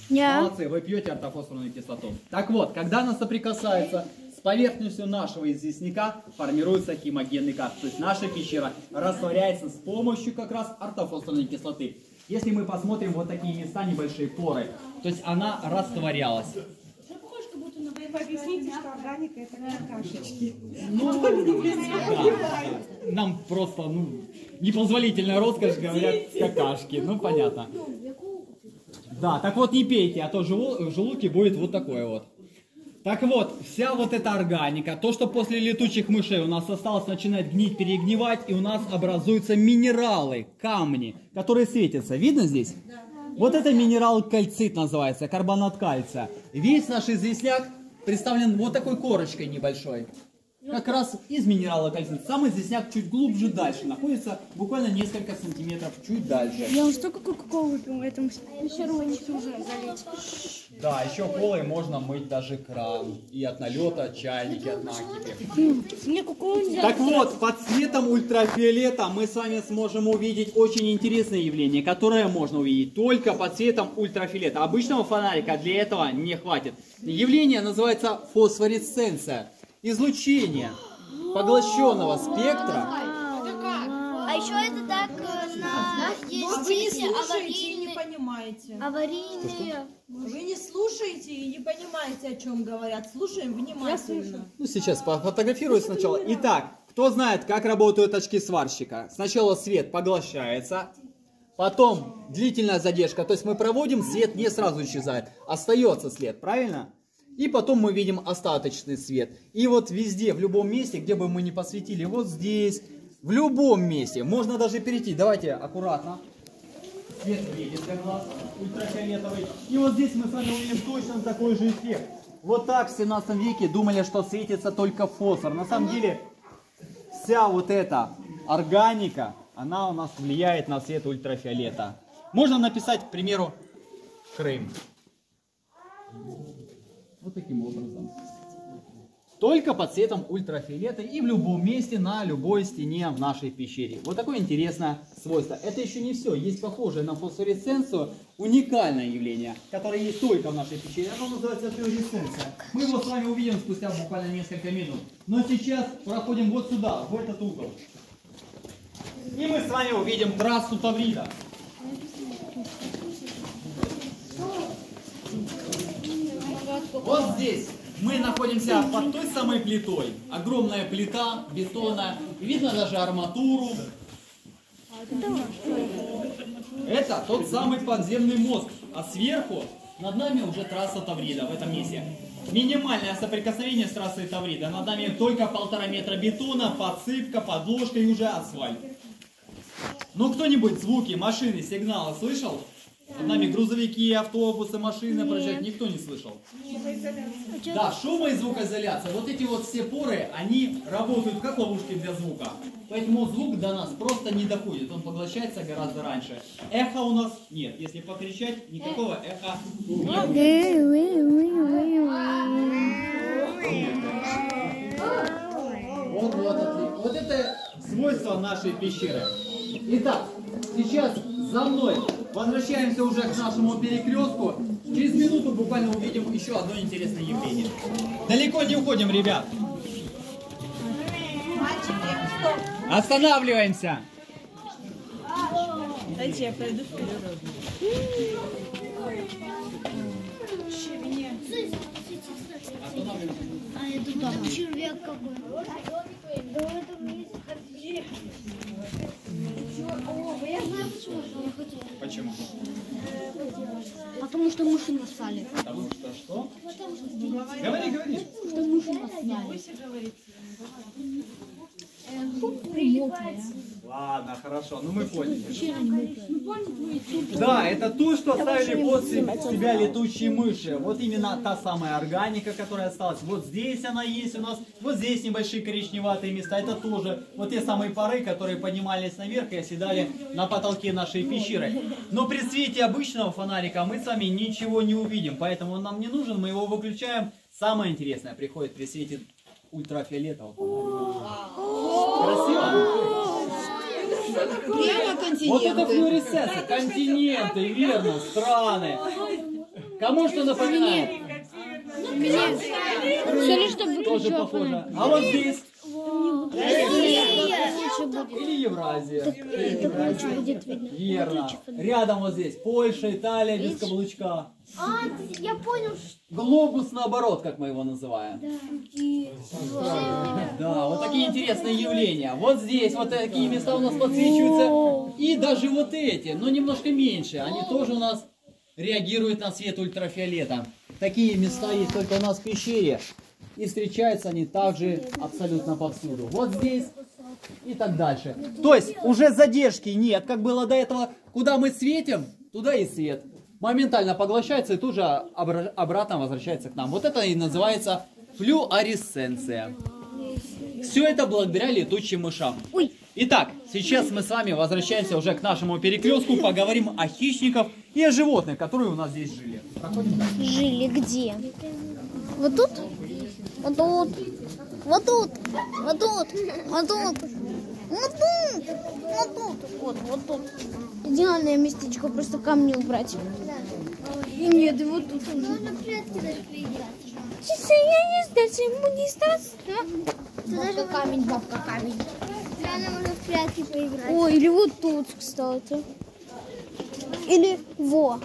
Speaker 3: Я.
Speaker 2: Молодцы, вы пьете ортофосфорную кислоту. Так вот, когда она соприкасается с поверхностью нашего известняка, формируется хемогенный газ. То есть наша пещера растворяется с помощью как раз ортофосфорной кислоты. Если мы посмотрим вот такие места, небольшие поры, то есть она растворялась.
Speaker 5: Вы объясните, что органика это какашечки.
Speaker 2: Ну, да. Нам просто, непозволительная роскошь, говорят, какашки. Ну, понятно. Да, так вот не пейте, а то в желудке будет вот такое вот. Так вот, вся вот эта органика, то, что после летучих мышей у нас осталось, начинает гнить, перегнивать, и у нас образуются минералы, камни, которые светятся. Видно здесь? Да. Вот это минерал кальцит называется, карбонат кальция. Весь наш известняк представлен вот такой корочкой небольшой. Как раз из минерала кальцит. Сам известняк чуть глубже дальше находится, буквально несколько сантиметров чуть дальше.
Speaker 3: Я уже столько кока-колы выпил, поэтому все равно не уже залить.
Speaker 2: Да, еще колой можно мыть даже кран. И от налета чайники, от накипи.
Speaker 3: Мне кока-колу нельзя.
Speaker 2: Так вот, под светом ультрафиолета мы с вами сможем увидеть очень интересное явление, которое можно увидеть только под светом ультрафиолета. Обычного фонарика для этого не хватит. Явление называется фосфоресценция. Излучение поглощенного спектра.
Speaker 3: А еще это так
Speaker 5: Вы не слушаете и не понимаете.
Speaker 3: аварийные.
Speaker 5: Вы не слушаете и не понимаете, о чем говорят. Слушаем внимательно.
Speaker 2: Ну, сейчас пофотографирую сначала. Итак, кто знает, как работают очки сварщика? Сначала свет поглощается, потом длительная задержка. То есть мы проводим, свет не сразу исчезает. Остается след, правильно? И потом мы видим остаточный свет. И вот везде, в любом месте, где бы мы ни посветили, вот здесь, в любом месте, можно даже перейти. Давайте аккуратно. Свет едет для глаз, ультрафиолетовый. И вот здесь мы с вами увидим точно такой же эффект. Вот так в 17 веке думали, что светится только фосфор. На самом деле, вся вот эта органика, она у нас влияет на свет ультрафиолета. Можно написать, к примеру, Крым. Вот таким образом. Только под светом ультрафиолета и в любом месте, на любой стене в нашей пещере. Вот такое интересное свойство. Это еще не все. Есть похожее на фосфоресценцию уникальное явление, которое есть только в нашей пещере. Оно называется флуоресценция. Мы его с вами увидим спустя буквально несколько минут. Но сейчас проходим вот сюда, в этот угол. И мы с вами увидим трассу Таврида. Вот здесь мы находимся под той самой плитой. Огромная плита, бетонная. Видно даже арматуру. Это тот самый подземный мозг. А сверху над нами уже трасса Таврида в этом месте. Минимальное соприкосновение с трассой Таврида. Над нами только 1,5 метра бетона, подсыпка, подложка и уже асфальт. Ну кто-нибудь звуки, машины, сигналы слышал? Над нами грузовики, автобусы, машины проезжают, никто не слышал. Да, шумо и звукоизоляция. Вот эти вот все поры, они работают как ловушки для звука. Поэтому звук до нас просто не доходит, он поглощается гораздо раньше. Эхо у нас нет, если покричать, никакого эха нет. Вот это свойство нашей пещеры. Итак, сейчас за мной возвращаемся уже к нашему перекрестку. Через минуту буквально увидим еще одно интересное явление. Далеко не уходим, ребят. Останавливаемся.
Speaker 5: Дайте я пройду вперед.
Speaker 3: А это там червяк какой. Я знаю почему.
Speaker 2: Почему?
Speaker 3: Потому что мыши нассали.
Speaker 2: Потому что что? Говори, говори.
Speaker 3: Потому что мыши нассали.
Speaker 2: Ладно. Ладно, хорошо, ну мы поняли. Да, это то, что оставили после себя летучие мыши. Вот именно та самая органика, которая осталась. Вот здесь она есть у нас, вот здесь небольшие коричневатые места. Это тоже вот те самые пары, которые поднимались наверх и оседали на потолке нашей пещеры. Но при свете обычного фонарика мы с вами ничего не увидим, поэтому он нам не нужен, мы его выключаем. Самое интересное приходит при свете ультрафиолетового фонарика. Красиво? Вот это флуоресценция, континенты, верно, страны. Кому что напоминает?
Speaker 3: Все лишь чтобы
Speaker 2: Тоже похоже. А вот здесь? Или Евразия.
Speaker 3: Это лучше будет видно.
Speaker 2: Верно. Рядом вот здесь Польша, Италия без каблучка.
Speaker 3: Я понял, что...
Speaker 2: Глобус наоборот, как мы его называем. Да, вот такие интересные явления. Вот здесь вот такие места у нас подсвечиваются. И даже вот эти, но немножко меньше. Они тоже у нас реагируют на свет ультрафиолета. Такие места есть только у нас в пещере. И встречаются они также абсолютно повсюду. Вот здесь и так дальше. То есть уже задержки нет, как было до этого. Куда мы светим, туда и свет. Моментально поглощается и тут же обратно возвращается к нам. Вот это и называется флуоресценция. Все это благодаря летучим мышам. Итак, сейчас мы с вами возвращаемся уже к нашему перекрестку, поговорим о хищниках и о животных, которые у нас здесь жили. Проходим дальше.
Speaker 3: Жили где? Вот тут? Вот тут? Вот тут? Вот тут? Вот тут? Вот тут? Вот тут? Вот тут. Идеальное местечко, просто камни убрать. Нет, и вот тут.
Speaker 6: Можно прятки даже поиграть.
Speaker 3: Сейчас я не сдать, ему не сдастся.
Speaker 6: Бабка камень, бабка камень. Реально можно в прятки поиграть.
Speaker 3: Ой, или вот тут, кстати. Или во.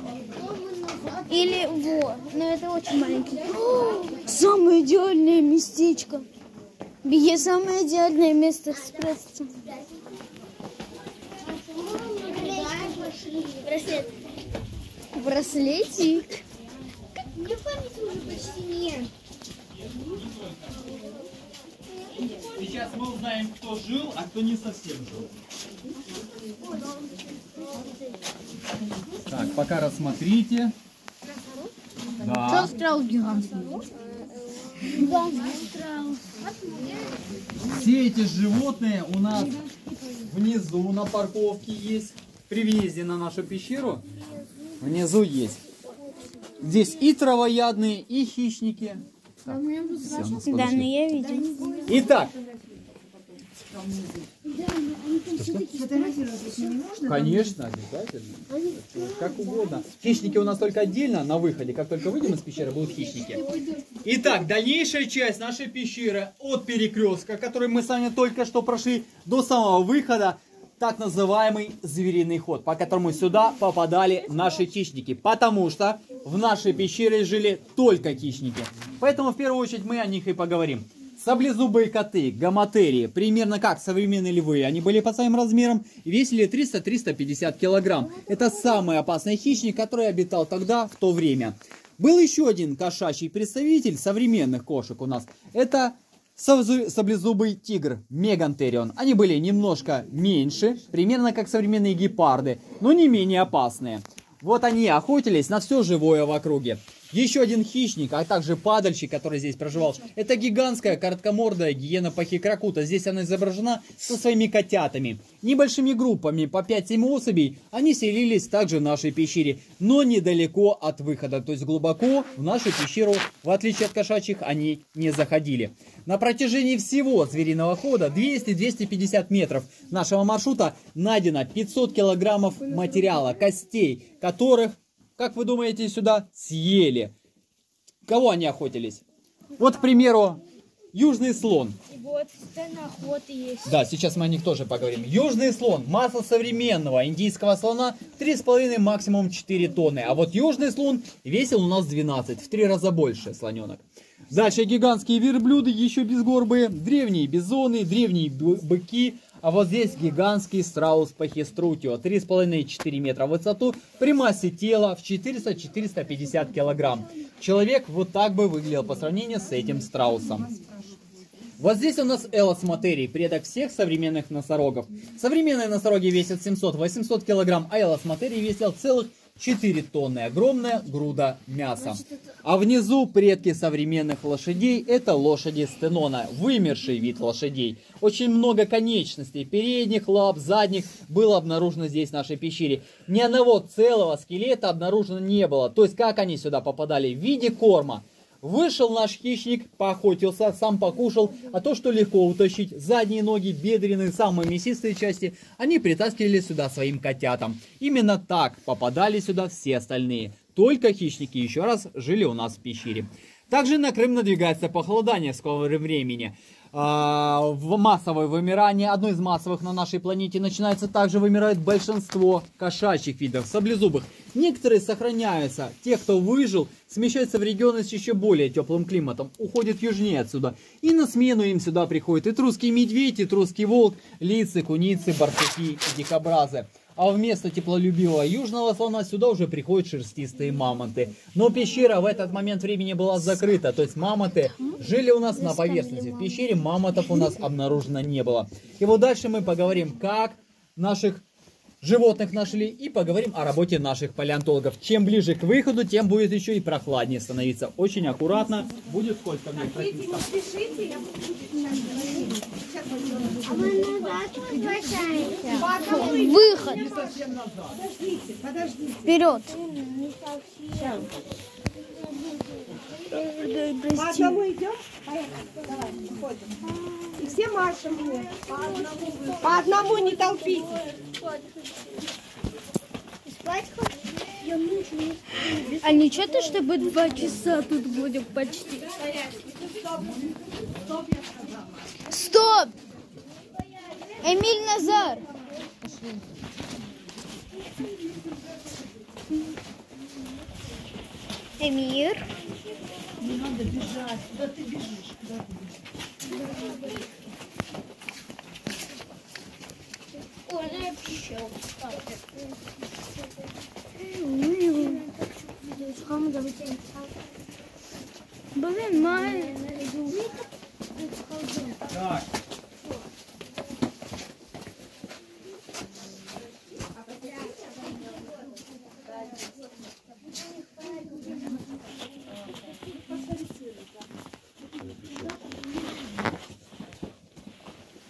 Speaker 3: Или во. Но это очень маленький. О, самое идеальное местечко. Беги, самое идеальное место спрятаться.
Speaker 6: Браслет.
Speaker 3: Браслетик.
Speaker 6: Мне памяти уже почти нет.
Speaker 2: Сейчас мы узнаем, кто жил, а кто не совсем жил. Так, пока рассмотрите. Да.
Speaker 3: Страус гигантский.
Speaker 2: Все эти животные у нас внизу на парковке есть. При въезде на нашу пещеру внизу есть. Здесь и травоядные, и хищники. Так, все,
Speaker 3: Да, но я видел.
Speaker 2: Итак. Конечно, обязательно. Как угодно. Хищники у нас только отдельно на выходе. Как только выйдем из пещеры, будут хищники. Итак, дальнейшая часть нашей пещеры от перекрестка, который мы с вами только что прошли, до самого выхода, так называемый звериный ход, по которому сюда попадали наши хищники. Потому что в нашей пещере жили только хищники. Поэтому в первую очередь мы о них и поговорим. Саблезубые коты, гомотерии, примерно как современные львы. Они были по своим размерам и весили 300-350 килограмм. Это самый опасный хищник, который обитал тогда, в то время. Был еще один кошачий представитель современных кошек у нас. Это саблезубый тигр, мегантерион. Они были немножко меньше, примерно как современные гепарды, но не менее опасные. Вот они охотились на все живое в округе. Еще один хищник, а также падальщик, который здесь проживал, это гигантская короткомордая гиена пахикракута. Здесь она изображена со своими котятами. Небольшими группами, по 5-7 особей, они селились также в нашей пещере, но недалеко от выхода. То есть глубоко в нашу пещеру, в отличие от кошачьих, они не заходили. На протяжении всего звериного хода, 200-250 метров нашего маршрута, найдено 500 килограммов материала, костей, которых, как вы думаете, сюда съели? Кого они охотились? Вот, к примеру, южный слон.
Speaker 3: Вот, сцена охоты есть.
Speaker 2: Да, сейчас мы о них тоже поговорим. Южный слон. Масса современного индийского слона 3,5, максимум 4 тонны. А вот южный слон весил у нас 12, в 3 раза больше слоненок. Дальше гигантские верблюды, еще безгорбые. Древние бизоны, древние быки. А вот здесь гигантский страус пахиструтио, 3,5-4 метра в высоту, при массе тела в 400-450 килограмм. Человек вот так бы выглядел по сравнению с этим страусом. Вот здесь у нас элосматерий, предок всех современных носорогов. Современные носороги весят 700-800 килограмм, а элосматерий весил целых 4 тонны. Огромная груда мяса. А внизу предки современных лошадей — это лошади стенона, вымерший вид лошадей. Очень много конечностей, передних лап, задних, было обнаружено здесь в нашей пещере. Ни одного целого скелета обнаружено не было. То есть как они сюда попадали? В виде корма. Вышел наш хищник, поохотился, сам покушал, а то, что легко утащить, задние ноги, бедренные, самые мясистые части, они притаскивали сюда своим котятам. Именно так попадали сюда все остальные. Только хищники, еще раз, жили у нас в пещере. Также на Крым надвигается похолодание в скором времени. В массовое вымирание, одно из массовых на нашей планете, начинается. Также вымирает большинство кошачьих видов, саблезубых. Некоторые сохраняются. Те, кто выжил, смещаются в регионы с еще более теплым климатом, уходят южнее отсюда. И на смену им сюда приходят и трусский медведь, и трусский волк, лисы, куницы, барсуки и дикобразы. А вместо теплолюбивого южного слона сюда уже приходят шерстистые мамонты. Но пещера в этот момент времени была закрыта, то есть мамонты жили у нас на поверхности. В пещере мамонтов у нас обнаружено не было. И вот дальше мы поговорим, как наших животных нашли, и поговорим о работе наших палеонтологов. Чем ближе к выходу, тем будет еще и прохладнее становиться. Очень аккуратно, будет сколько мне практически.
Speaker 3: Выход.
Speaker 5: Подождите.
Speaker 3: Вперед.
Speaker 5: По одному идем? Поехали. Давай, выходим. И все машем мне. По одному не толпитесь.
Speaker 3: А ничего то, чтобы 2 часа тут будем почти. Стоп! Эмиль Назар! Эмир?
Speaker 5: Не надо бежать. Куда ты бежишь? Куда ты бежишь?
Speaker 3: Блин, май.
Speaker 2: Так.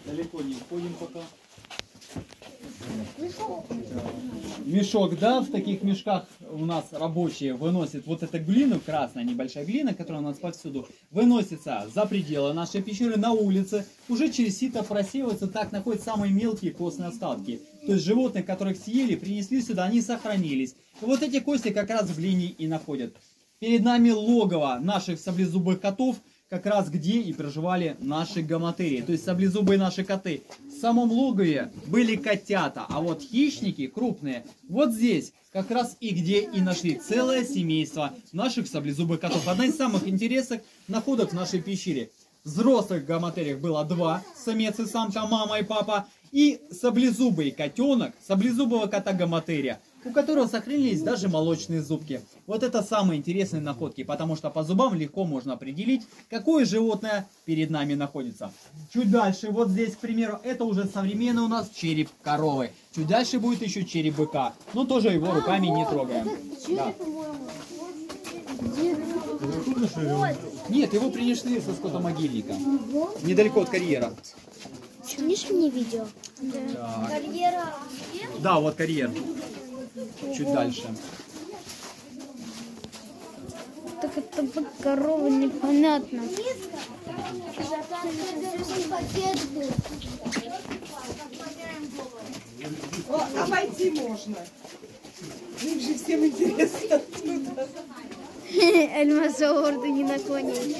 Speaker 2: Далеко не уходим пока. Мешок, да, в таких мешках у нас рабочие выносят вот эту глину, красная небольшая глина, которая у нас повсюду, выносится за пределы нашей пещеры на улице, уже через сито просеивается, так находят самые мелкие костные остатки. То есть животных, которых съели, принесли сюда, они сохранились. И вот эти кости как раз в глине и находят. Перед нами логово наших саблезубых котов, как раз где и проживали наши гоматерии, то есть саблезубые наши коты. В самом логове были котята, а вот хищники крупные вот здесь как раз и где и нашли целое семейство наших саблезубых котов. Одна из самых интересных находок в нашей пещере. Взрослых гоматериях было 2, самец и самка, мама и папа, и саблезубый котенок, саблезубого кота гоматерия, у которого сохранились даже молочные зубки. Вот это самые интересные находки, потому что по зубам легко можно определить, какое животное перед нами находится. Чуть дальше, вот здесь, к примеру, это уже современный у нас череп коровы. Чуть дальше будет еще череп быка, но тоже его руками не трогаем. Да. Нет, его принесли со скотомогильника, недалеко от карьера.
Speaker 3: Снимешь мне видео?
Speaker 2: Так.
Speaker 6: Карьера.
Speaker 2: Да, вот карьер. Чуть дальше.
Speaker 3: Так это корова непонятно.
Speaker 5: О, обойти можно. Им же всем интересно оттуда.
Speaker 3: Эльмасаур, ты не наклонись.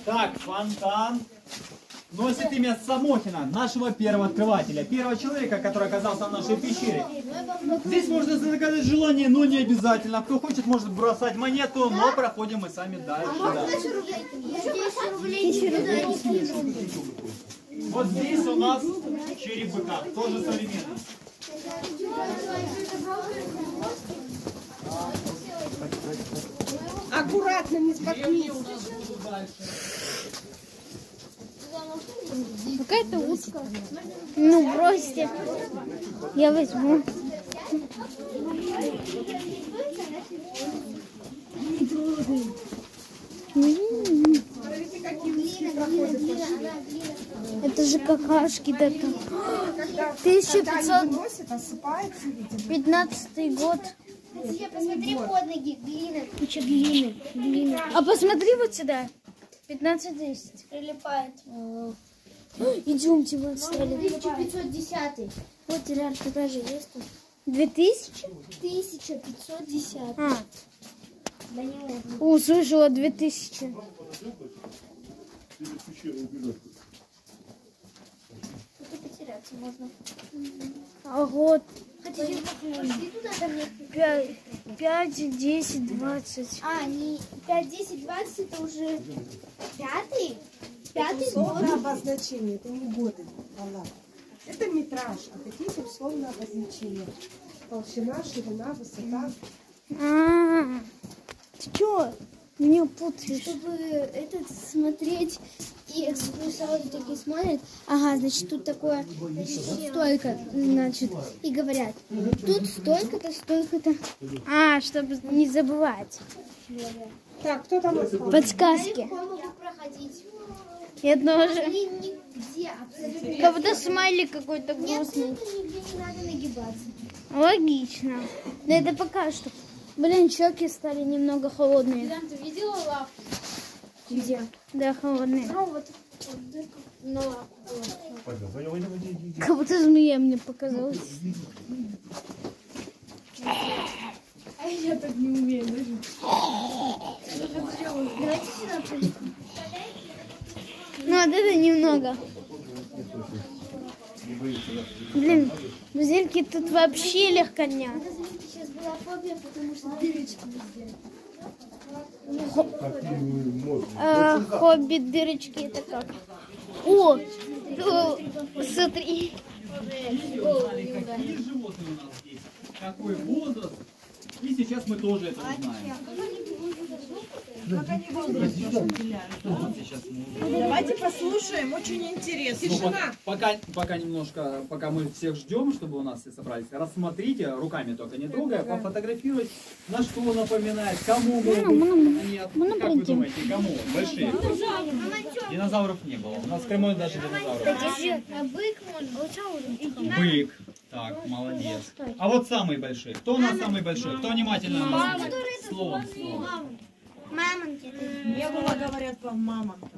Speaker 2: Так, фонтан носит имя Самохина, нашего первого открывателя, первого человека, который оказался в нашей пещере. Здесь можно загадать желание, но не обязательно. Кто хочет, может бросать монету, но проходим мы сами дальше. Да. Вот здесь у нас череп быка, тоже современный.
Speaker 5: А аккуратно, не споткнись.
Speaker 3: Какая-то узкая. Ну, бросьте. Я возьму.
Speaker 5: Смотрите, какие узкие проходы пошли.
Speaker 3: Это же какашки такие.
Speaker 5: Когда
Speaker 3: 1515 год.
Speaker 6: Посмотри под ноги, глина.
Speaker 3: Куча глины. А посмотри вот сюда. 15-10.
Speaker 6: Прилипает.
Speaker 3: Идемте, вот стали.
Speaker 6: 1510.
Speaker 3: Вот телярка даже есть. 2000?
Speaker 6: 1510.
Speaker 3: А.
Speaker 6: Да не можно.
Speaker 3: Услышала 2000.
Speaker 6: Тут потеряться можно.
Speaker 3: А вот
Speaker 6: Хотите, пошли туда, там нет.
Speaker 3: 5, 10, 20.
Speaker 6: А, не 5, 10, 20, это уже пятый? Пятый
Speaker 5: Условное
Speaker 6: год.
Speaker 5: обозначение, это не годы, Алла. Это метраж, а какие-то условные обозначения. Толщина, ширина, высота.
Speaker 3: Ты чё? Меня путаешь.
Speaker 6: Чтобы этот смотреть, и экскурсоводы такие смотрят, ага, значит, тут такое, значит, тут столько, значит, и говорят, тут столько-то, столько-то.
Speaker 3: Чтобы не забывать.
Speaker 5: Так, кто там остался?
Speaker 3: Подсказки.
Speaker 6: Легко могу проходить.
Speaker 3: Я тоже.
Speaker 6: Нигде, абсолютно.
Speaker 3: Как будто смайлик какой-то
Speaker 6: Нет,
Speaker 3: грустный.
Speaker 6: нигде не надо нагибаться.
Speaker 3: Логично. Но это пока что. Блин, щеки стали немного холодные.
Speaker 6: Ты видела лавку?
Speaker 3: Где? Да, холодные.
Speaker 6: Ну, вот дырка на лавку.
Speaker 3: Как будто змея мне показалась.
Speaker 6: А я так не умею даже. Давайте сюда придем.
Speaker 3: Ну, вот это немного. Блин, музельки тут вообще легконя.
Speaker 6: Сейчас была фобия, потому что дырочки везде.
Speaker 3: Хобби дырочки это как? О, смотри.
Speaker 2: Какие животные у нас есть, какой возраст. И сейчас мы тоже это узнаем.
Speaker 5: Давайте послушаем, очень интересно. Тишина.
Speaker 2: Пока немножко, пока мы всех ждем, чтобы у нас все собрались, рассмотрите, руками только не трогая, пофотографировать, на что напоминает, кому могут. Нет, как вы думаете, кому? Большие. Динозавров не было. У нас в Крыму даже динозавров.
Speaker 6: А бык можно?
Speaker 2: Бык. Так, молодец. А вот самый большой. Кто у нас самый большой? Кто внимательно нас слушает? Словом.
Speaker 6: Мамонты.
Speaker 7: Не было, говорят, вам мамонта.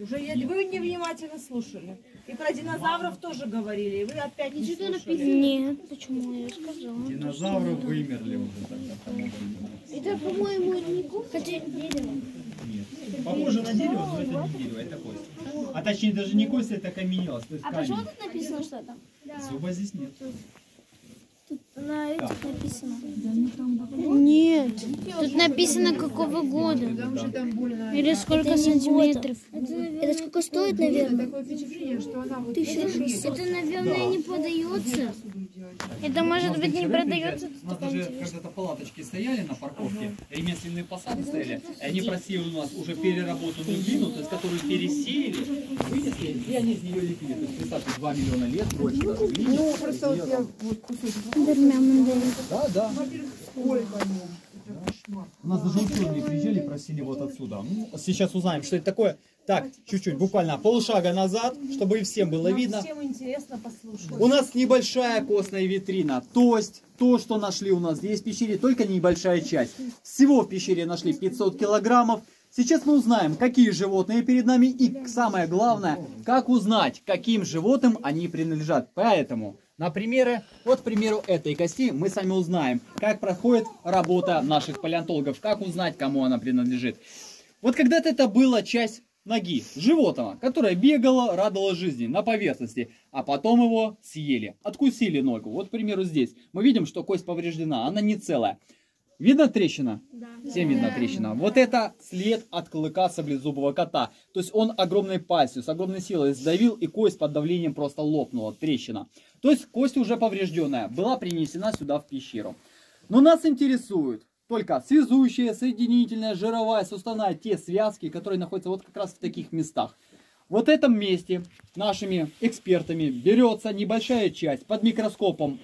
Speaker 7: Уже вы невнимательно слушали. И про динозавров тоже говорили, и вы опять не слушали.
Speaker 3: Нет, почему я сказала?
Speaker 2: Динозавры вымерли уже тогда.
Speaker 6: Это, по-моему, не хотя дерево.
Speaker 2: Нет. Похоже на дерево, но это не дерево, это кость. А точнее даже не кость, это каменелость, то есть камень.
Speaker 6: Почему тут написано что-то?
Speaker 2: Зуба здесь нет.
Speaker 3: На этих написано. Нет. Тут написано какого года. Или сколько сантиметров.
Speaker 6: Это сколько стоит, наверное?
Speaker 3: 1600. Это, наверное, не продается. Это может быть не продается.
Speaker 2: У нас даже когда-то палаточки стояли на парковке, ремесленные посады стояли, и они просили у нас уже переработанную глину, то есть которую пересеяли, вынесли, и они из нее лепили. То есть представьте, 2 миллиона лет, больше даже глины.
Speaker 5: Ну, просто вот я вот кусочек.
Speaker 2: Да. У нас даже ученые приезжали, просили вот отсюда. Ну, сейчас узнаем, что это такое. Так, чуть-чуть, буквально полшага назад, чтобы и всем было видно.
Speaker 7: Всем интересно послушать.
Speaker 2: У нас небольшая костная витрина, то есть то, что нашли у нас здесь в пещере, только небольшая часть. Всего в пещере нашли 500 килограммов. Сейчас мы узнаем, какие животные перед нами и, самое главное, как узнать, каким животным они принадлежат. Поэтому, вот, к примеру, этой кости мы сами узнаем, как проходит работа наших палеонтологов, как узнать, кому она принадлежит. Вот когда-то это была часть ноги животного, которое бегало, радовало жизни на поверхности, а потом его съели. Откусили ногу. Вот, к примеру, здесь мы видим, что кость повреждена, она не целая. Видно трещина? Да. Всем видно трещина. Вот это след от клыка саблезубого кота. То есть он огромной пастью, с огромной силой сдавил, и кость под давлением просто лопнула, трещина. То есть кость уже поврежденная, была принесена сюда в пещеру. Но нас интересует, только связующая, соединительная, жировая, суставная, те связки, которые находятся вот как раз в таких местах. Вот в этом месте нашими экспертами берется небольшая часть, под микроскопом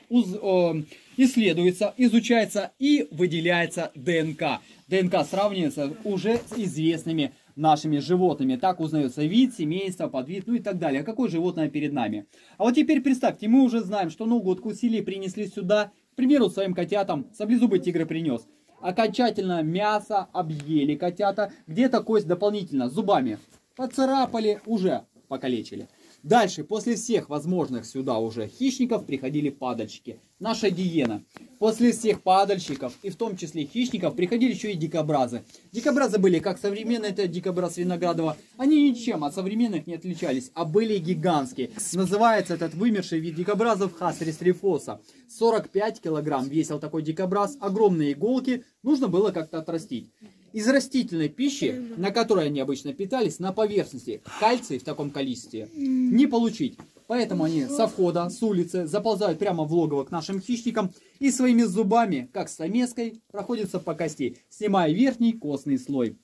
Speaker 2: исследуется, изучается и выделяется ДНК. ДНК сравнивается уже с известными нашими животными. Так узнается вид, семейство, подвид, ну и так далее. А какое животное перед нами? А вот теперь представьте, мы уже знаем, что ногу откусили, принесли сюда. К примеру, своим котятам саблезубый тигр принес. Окончательно мясо объели котята, где-то кость дополнительно зубами поцарапали, уже покалечили. Дальше, после всех возможных сюда уже хищников, приходили падальщики. Наша гиена. После всех падальщиков, и в том числе хищников, приходили еще и дикобразы. Дикобразы были как современные, это дикобраз Виноградова. Они ничем от современных не отличались, а были гигантские. Называется этот вымерший вид дикобразов Хасрис рифоса. 45 килограмм весил такой дикобраз, огромные иголки, нужно было как-то отрастить. Из растительной пищи, на которой они обычно питались, на поверхности кальций в таком количестве не получить. Поэтому они со входа, с улицы заползают прямо в логово к нашим хищникам и своими зубами, как стамеской, проходятся по кости, снимая верхний костный слой.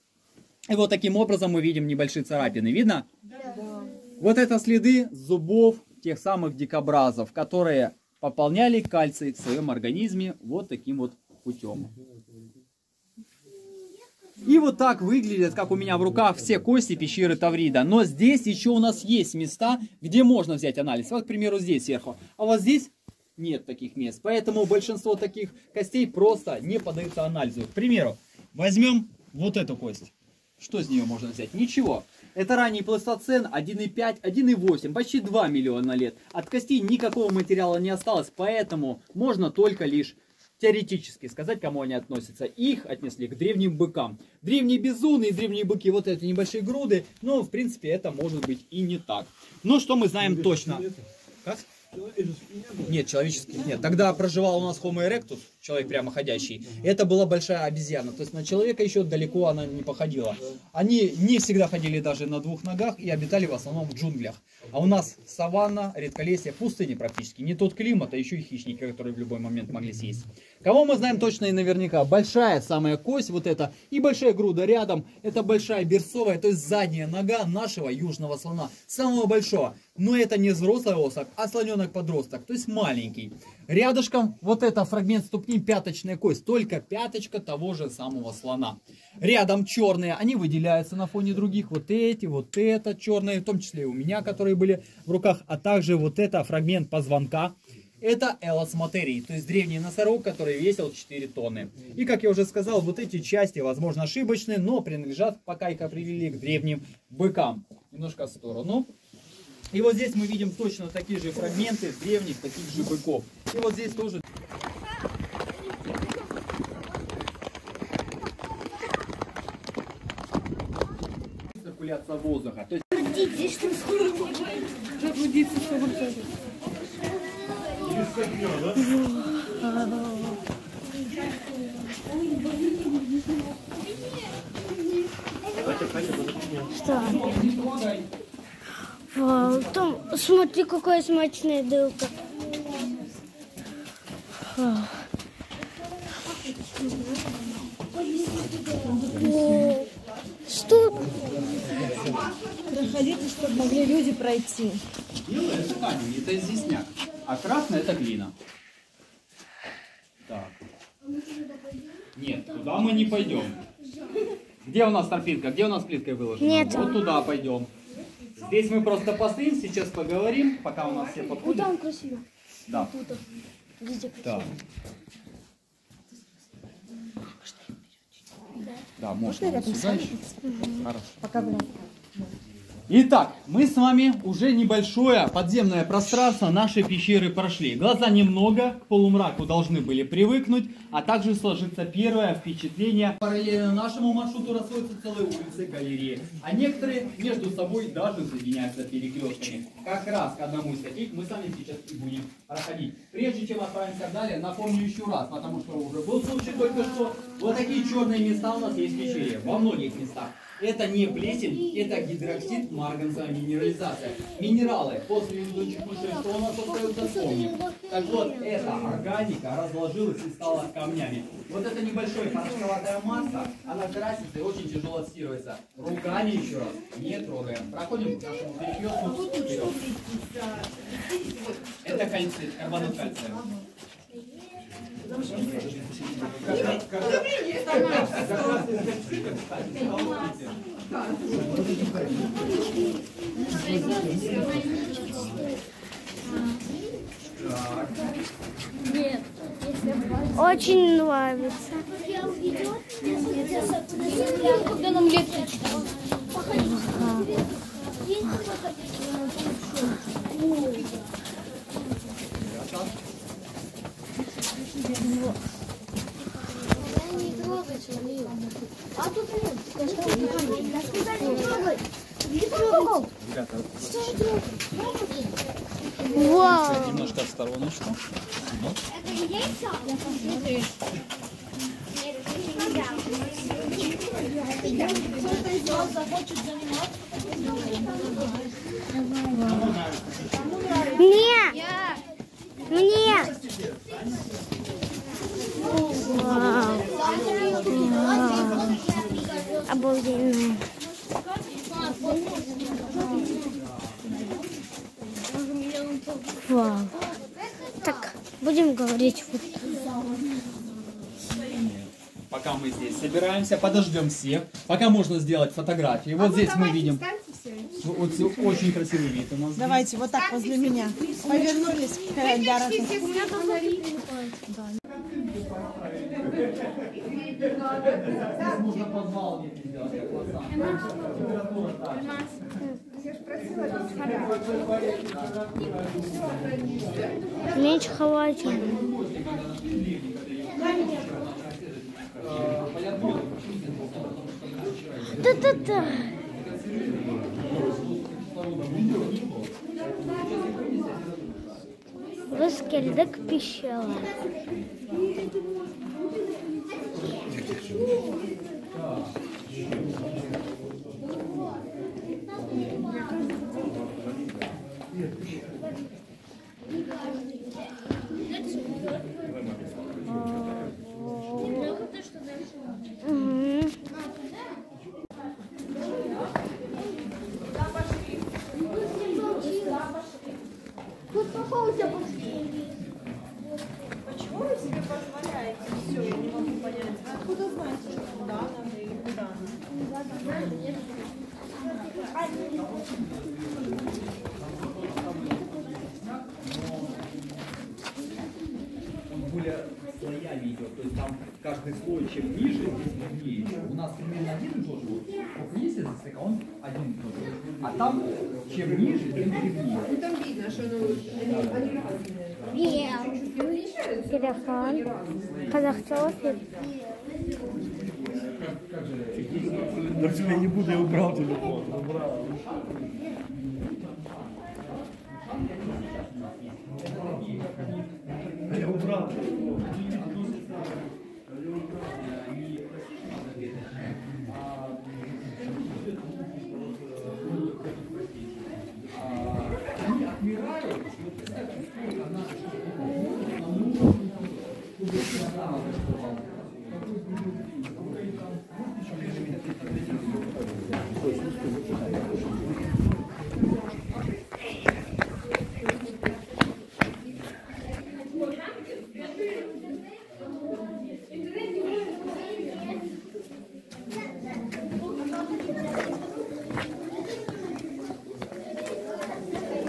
Speaker 2: И вот таким образом мы видим небольшие царапины. Видно? Да. Вот это следы зубов тех самых дикобразов, которые пополняли кальций в своем организме вот таким вот путем. И вот так выглядят, как у меня в руках, все кости пещеры Таврида. Но здесь еще у нас есть места, где можно взять анализ. Вот, к примеру, здесь сверху. А вот здесь нет таких мест. Поэтому большинство таких костей просто не поддаются анализу. К примеру, возьмем вот эту кость. Что с нее можно взять? Ничего. Это ранний плейстоцен 1,5, 1,8, почти 2 миллиона лет. От костей никакого материала не осталось, поэтому можно только лишь теоретически сказать, кому они относятся. Их отнесли к древним быкам. Древние бизоны и древние быки, вот это небольшие груды, но в принципе это может быть и не так. Но что мы знаем точно? Как? Нет, человеческих нет. Тогда проживал у нас Homo erectus, человек прямоходящий. Это была большая обезьяна. То есть на человека еще далеко она не походила. Они не всегда ходили даже на двух ногах и обитали в основном в джунглях. А у нас саванна, редколесье, пустыни практически. Не тот климат, а еще и хищники, которые в любой момент могли съесть. Кого мы знаем точно и наверняка? Большая самая кость, вот эта, и большая груда рядом. Это большая берцовая, то есть задняя нога нашего южного слона. Самого большого. Но это не взрослый особь, а слоненок-подросток, то есть маленький. Рядышком вот это фрагмент ступни, пяточная кость, только пяточка того же самого слона. Рядом черные, они выделяются на фоне других, вот эти, вот это черные, в том числе и у меня, которые были в руках, а также вот это фрагмент позвонка. Это элос материи, то есть древний носорог, который весил 4 тонны. И, как я уже сказал, вот эти части, возможно, ошибочные, но принадлежат, пока их определили, к древним быкам. Немножко в сторону. И вот здесь мы видим точно такие же фрагменты древних таких же быков. И вот здесь тоже... Циркуляция воздуха. То есть...
Speaker 3: Что? Вау, там, смотри, какая смачная дырка. Что?
Speaker 7: Проходите, чтобы могли люди пройти.
Speaker 2: Белое это камень, это известняк, а красное это глина. Так. Нет, туда мы не пойдем. Где у нас торпинка? Где у нас плиткой выложена?
Speaker 3: Нет.
Speaker 2: Вот туда пойдем. Здесь мы просто постоим, сейчас поговорим, пока у нас все подходят.
Speaker 3: Вот там красиво.
Speaker 2: Да.
Speaker 3: Тут. Везде красиво.
Speaker 2: Так. Да, можно. Хорошо.
Speaker 7: Пока
Speaker 2: Итак, мы с вами уже небольшое подземное пространство нашей пещеры прошли. Глаза немного к полумраку должны были привыкнуть, а также сложится первое впечатление. Параллельно нашему маршруту расходятся целые улицы, галереи, а некоторые между собой даже соединяются перекрестками. Как раз к одному из таких мы с вами сейчас и будем проходить. Прежде чем отправимся далее, напомню еще раз, потому что уже был случай только что, вот такие черные места у нас есть в пещере, во многих местах. Это не плесень, это гидроксид марганцевая минерализация. Минералы после летучих мышей, что у нас остается, вспомним. Так вот, эта органика разложилась и стала камнями. Вот эта небольшая порошковатая масса, она красится и очень тяжело отстирывается. Руками еще раз не трогаем. Проходим к нашему перекрестку вперед. Это кальцит, карбонат кальция.
Speaker 3: Очень нравится.
Speaker 6: Когда нам лекцию не трогать, а тут нет. Не трогать.
Speaker 2: Ребята,
Speaker 3: Вау.
Speaker 2: немножко в стороночку.
Speaker 6: Это яйца?
Speaker 7: Кто-то из вас захочет заниматься?
Speaker 3: Мне. Мне. Вау. Обалденно. Вау. Так, будем говорить.
Speaker 2: Пока мы здесь собираемся, подождем всех. Пока можно сделать фотографии. Вот здесь мы видим. Вот очень красивый вид у нас.
Speaker 7: Давайте вот так возле меня. Повернулись для
Speaker 2: Здесь можно подвал сделать, как лоса. Температура та же.
Speaker 3: Меньше хватит. Та-та-та. Rüzgarlık pişiyorlar.
Speaker 7: Почему вы себе позволяете все? Я не могу понять. Вы откуда знаете, что куда надо или куда надо?
Speaker 2: Он более слоями идет, то есть там каждый слой чем ниже, здесь ровнее. У нас примерно один и тот же. Вот если засека, он один и тот же. А там чем ниже, тем древнее.
Speaker 5: Ну там видно, что они разные.
Speaker 3: Телефон. Казахстан.
Speaker 8: Даже я не буду, я убрал телефон. Убрал. Я убрал.
Speaker 2: Они отмирают,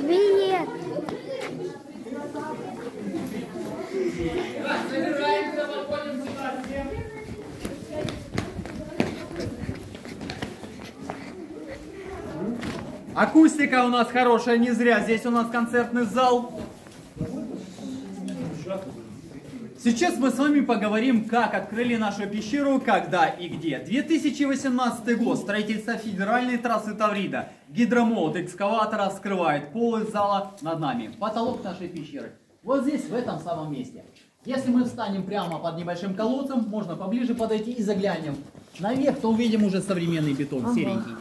Speaker 3: Привет.
Speaker 2: Акустика у нас хорошая, не зря. Здесь у нас концертный зал. Сейчас мы с вами поговорим, как открыли нашу пещеру, когда и где. 2018 год. Строительство федеральной трассы Таврида. Гидромолот экскаватора скрывает пол из зала над нами. Потолок нашей пещеры. Вот здесь, в этом самом месте. Если мы встанем прямо под небольшим колодцем, можно поближе подойти и заглянем Наверх, то увидим уже современный бетон, серенький.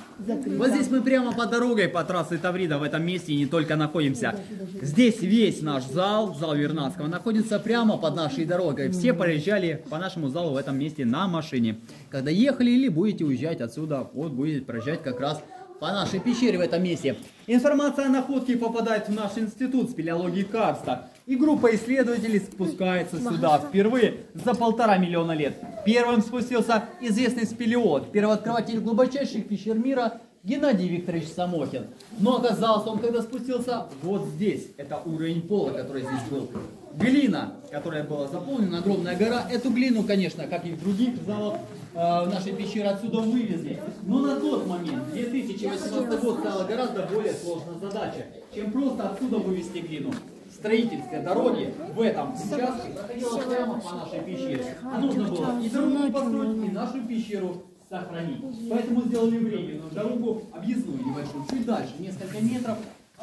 Speaker 2: Вот здесь мы прямо по дороге, по трассе Таврида в этом месте и не только находимся. Здесь весь наш зал Вернадского, находится прямо под нашей дорогой. Все проезжали по нашему залу в этом месте на машине. Когда ехали или будете уезжать отсюда, вот будете проезжать как раз по нашей пещере в этом месте. Информация о находке попадает в наш институт спелеологии карста. И группа исследователей спускается сюда впервые за 1,5 миллиона лет. Первым спустился известный спелеолог, первооткрыватель глубочайших пещер мира Геннадий Викторович Самохин. Но оказался он, когда спустился вот здесь. Это уровень пола, который здесь был. Глина, которая была заполнена, огромная гора. Эту глину, конечно, как и в других залах нашей пещеры, отсюда вывезли. Но на тот момент, 2018 год, стала гораздо более сложная задача, чем просто отсюда вывезти глину. Строительство дороги в этом участке проходило прямо по нашей пещере. А нужно было и дорогу построить, и нашу пещеру сохранить. Поэтому сделали временную дорогу, объездную небольшую, чуть дальше, несколько метров,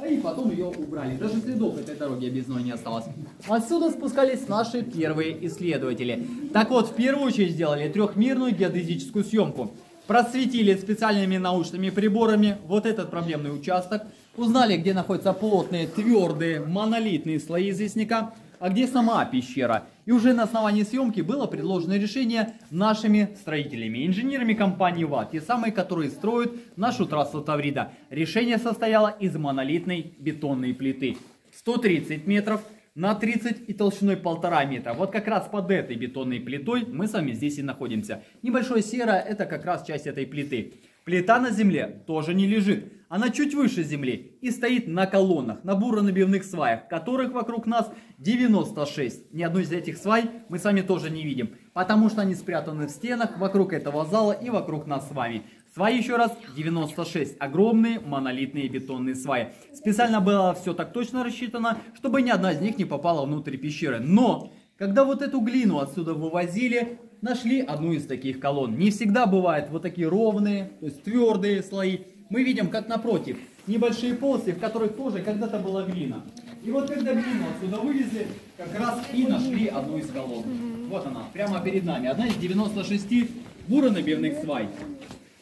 Speaker 2: и потом ее убрали. Даже следов этой дороги объездной не осталось. Отсюда спускались наши первые исследователи. Так вот, в первую очередь сделали трехмерную геодезическую съемку. Просветили специальными научными приборами вот этот проблемный участок. Узнали, где находятся плотные, твердые, монолитные слои известняка, а где сама пещера. И уже на основании съемки было предложено решение нашими строителями, инженерами компании ВАТ, те самые, которые строят нашу трассу Таврида. Решение состояло из монолитной бетонной плиты. 130 метров на 30 и толщиной 1,5 метра. Вот как раз под этой бетонной плитой мы с вами здесь и находимся. Небольшое серое — это как раз часть этой плиты. Плита на земле тоже не лежит. Она чуть выше земли и стоит на колоннах, на буронабивных сваях, которых вокруг нас 96. Ни одной из этих свай мы с вами тоже не видим, потому что они спрятаны в стенах вокруг этого зала и вокруг нас с вами. Сваи, еще раз, 96. Огромные монолитные бетонные сваи. Специально было все так точно рассчитано, чтобы ни одна из них не попала внутрь пещеры. Но, когда вот эту глину отсюда вывозили, нашли одну из таких колонн. Не всегда бывают вот такие ровные, то есть твердые слои. Мы видим, как напротив, небольшие полосы, в которых тоже когда-то была глина. И вот когда глину отсюда вывезли, как раз и нашли одну из колонн. Вот она, прямо перед нами. Одна из 96 буронабивных свай.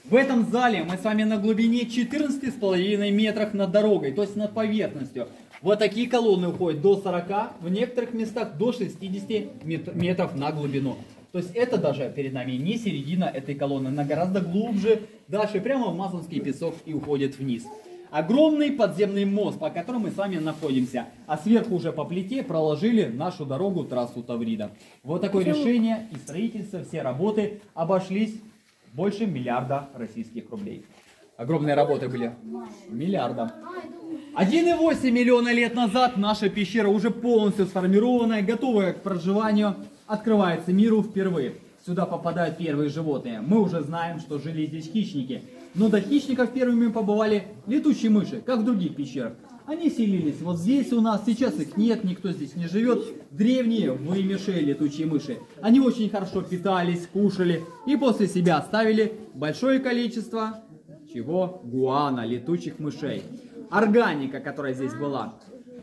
Speaker 2: В этом зале мы с вами на глубине 14,5 метров над дорогой, то есть над поверхностью. Вот такие колонны уходят до 40, в некоторых местах до 60 метров на глубину. То есть это даже перед нами не середина этой колонны, она гораздо глубже, дальше прямо в Мазанский песок и уходит вниз. Огромный подземный мост, по которому мы с вами находимся, а сверху уже по плите проложили нашу дорогу, трассу Таврида. Вот такое решение и строительство, все работы обошлись больше миллиарда российских рублей. Огромные работы были. Миллиарда. 1,8 миллиона лет назад наша пещера, уже полностью сформированная, готовая к проживанию, открывается миру впервые. Сюда попадают первые животные. Мы уже знаем, что жили здесь хищники. Но до хищников первыми побывали летучие мыши, как в других пещерах. Они селились вот здесь у нас, сейчас их нет, никто здесь не живет. Древние вымершие летучие мыши. Они очень хорошо питались, кушали и после себя оставили большое количество чего? Гуана, летучих мышей. Органика, которая здесь была.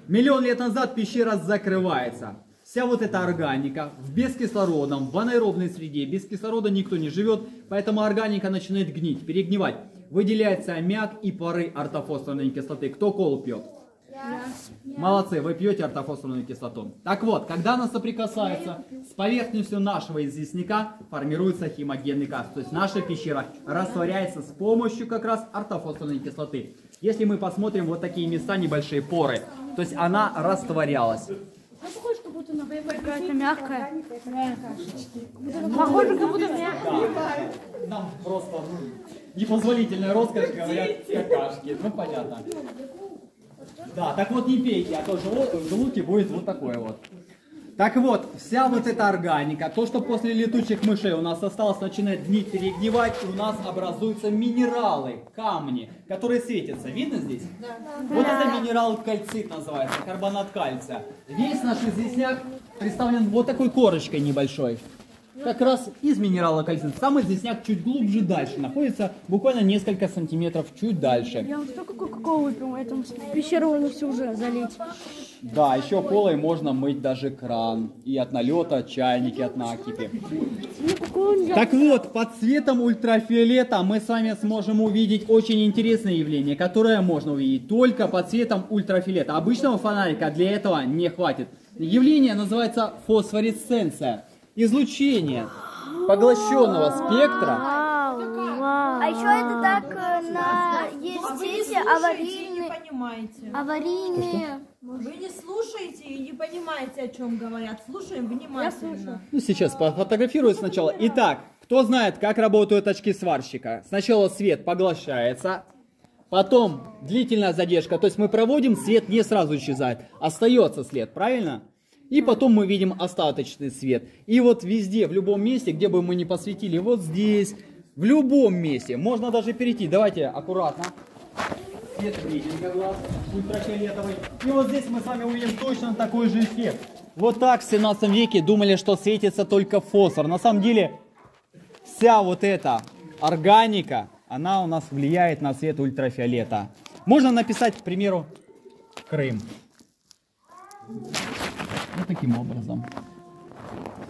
Speaker 2: Миллион лет назад пещера закрывается. Вся вот эта органика в бескислородном, в анаэробной среде, без кислорода никто не живет, поэтому органика начинает гнить, перегнивать. Выделяется аммиак и пары ортофосфорной кислоты. Кто колу пьет? Молодцы, вы пьете ортофосфорную кислоту. Так вот, когда она соприкасается с поверхностью нашего известняка, формируется хемогенный газ. То есть наша пещера растворяется с помощью как раз ортофосфорной кислоты. Если мы посмотрим вот такие места, небольшие поры, то есть она растворялась.
Speaker 1: Какая-то мягкая. Похоже, как будто мягкая.
Speaker 2: Да, нам просто непозволительная роскошь, говорят, какашки. Ну, понятно. Да, так вот не пейте, а то в желудке будет вот такое вот. Так вот, вся вот эта органика, то, что после летучих мышей у нас осталось, начинает гнить, перегнивать, и у нас образуются минералы, камни, которые светятся. Видно здесь? Да. Вот это минерал кальцит называется, карбонат кальция. Весь наш известняк представлен вот такой корочкой небольшой. как раз из минерала кальцин. Самый известняк чуть глубже дальше, находится буквально несколько сантиметров чуть дальше.
Speaker 3: Я вот столько кока-колы выпил, этому пещеру можно все уже залить.
Speaker 2: Да, еще колой можно мыть даже кран. И от налета, чайники от накипи. Так вот, под светом ультрафиолета мы с вами сможем увидеть очень интересное явление, которое можно увидеть только под светом ультрафиолета. Обычного фонарика для этого не хватит. Явление называется фосфоресценция. Излучение поглощенного спектра.
Speaker 3: А еще это так есть эти аварийные...
Speaker 7: Понимаете.
Speaker 3: Аварийные...
Speaker 7: Вы не слушаете и не понимаете, о чем говорят. Слушаем внимательно.
Speaker 2: Ну, сейчас пофотографирую сначала. Итак, кто знает, как работают очки сварщика? Сначала свет поглощается, потом длительная задержка. То есть мы проводим, свет не сразу исчезает. Остается след, правильно? И потом мы видим остаточный свет. И вот везде, в любом месте, где бы мы ни посветили, вот здесь, в любом месте, можно даже перейти. Давайте аккуратно. Свет виден для глаз, ультрафиолетовый. И вот здесь мы с вами увидим точно такой же эффект. Вот так в 17 веке думали, что светится только фосфор. На самом деле, вся вот эта органика, она у нас влияет на свет ультрафиолета. Можно написать, к примеру, Крым. Вот таким образом.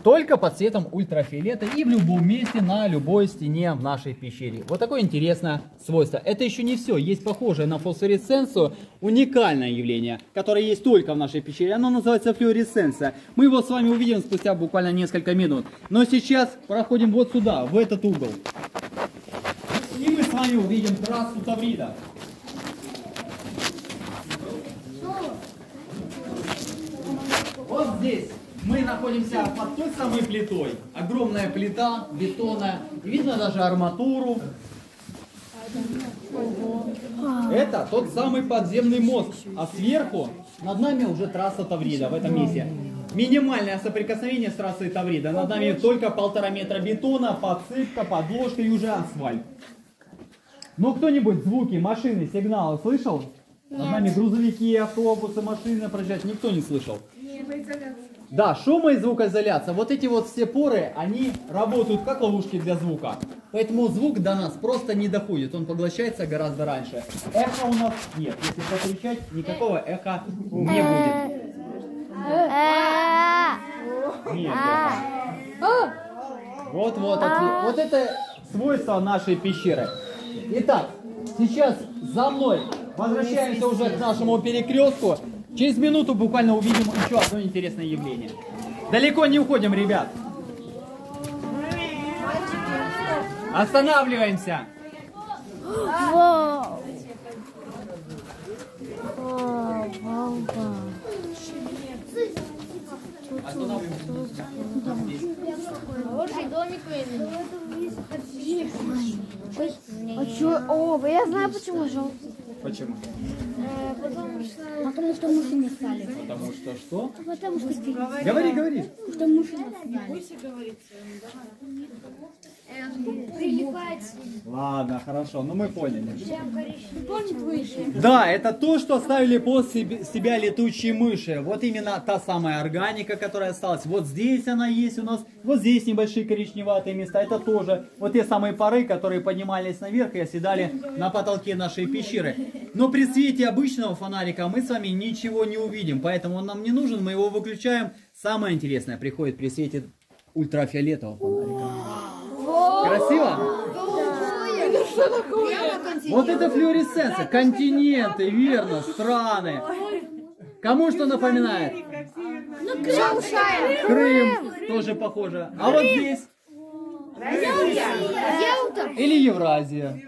Speaker 2: Только под светом ультрафиолета и в любом месте, на любой стене в нашей пещере. Вот такое интересное свойство. Это еще не все. Есть похожее на фосфоресценцию уникальное явление, которое есть только в нашей пещере. Оно называется флуоресценция. Мы его с вами увидим спустя буквально несколько минут. Но сейчас проходим вот сюда, в этот угол. И мы с вами увидим трассу Таврида. Вот здесь мы находимся под той самой плитой. Огромная плита, бетонная. Видно даже арматуру. Это тот самый подземный мост. А сверху над нами уже трасса Таврида в этом месте. Минимальное соприкосновение с трассой Таврида. Над нами только 1,5 метра бетона, подсыпка, подложка и уже асфальт. Но кто-нибудь звуки, машины, сигналы слышал? Над нами грузовики, автобусы, машины проезжают. Никто не слышал. Да, шумо и звукоизоляция. Вот эти вот все поры, они работают как ловушки для звука. Поэтому звук до нас просто не доходит. Он поглощается гораздо раньше. Эха у нас нет. Если покричать, никакого эха не будет. Нет эха. Вот это свойство нашей пещеры. Итак, сейчас за мной возвращаемся уже к нашему перекрестку. Через минуту буквально увидим еще одно интересное явление. Далеко не уходим, ребят. Останавливаемся.
Speaker 3: Вау. О, я знаю, почему желтый.
Speaker 2: Почему?
Speaker 3: Потому что мыши не стали.
Speaker 2: Потому что что?
Speaker 3: Потому что
Speaker 2: Говори.
Speaker 3: Потому что мыши не стали.
Speaker 2: Ладно, хорошо, но мы поняли. Да, это то, что оставили после себя летучие мыши. Вот именно та самая органика, которая осталась. Вот здесь она есть у нас. Вот здесь небольшие коричневатые места. Это тоже вот те самые пары, которые поднимались наверх и оседали на потолке нашей пещеры. Но при свете обычного фонарика мы с вами ничего не увидим. Поэтому он нам не нужен, мы его выключаем. Самое интересное приходит при свете ультрафиолетового фонарика. Красиво? Вот это флуоресценция. Континенты, верно, страны. Кому что напоминает? Крым тоже похоже. А вот здесь? Или Евразия.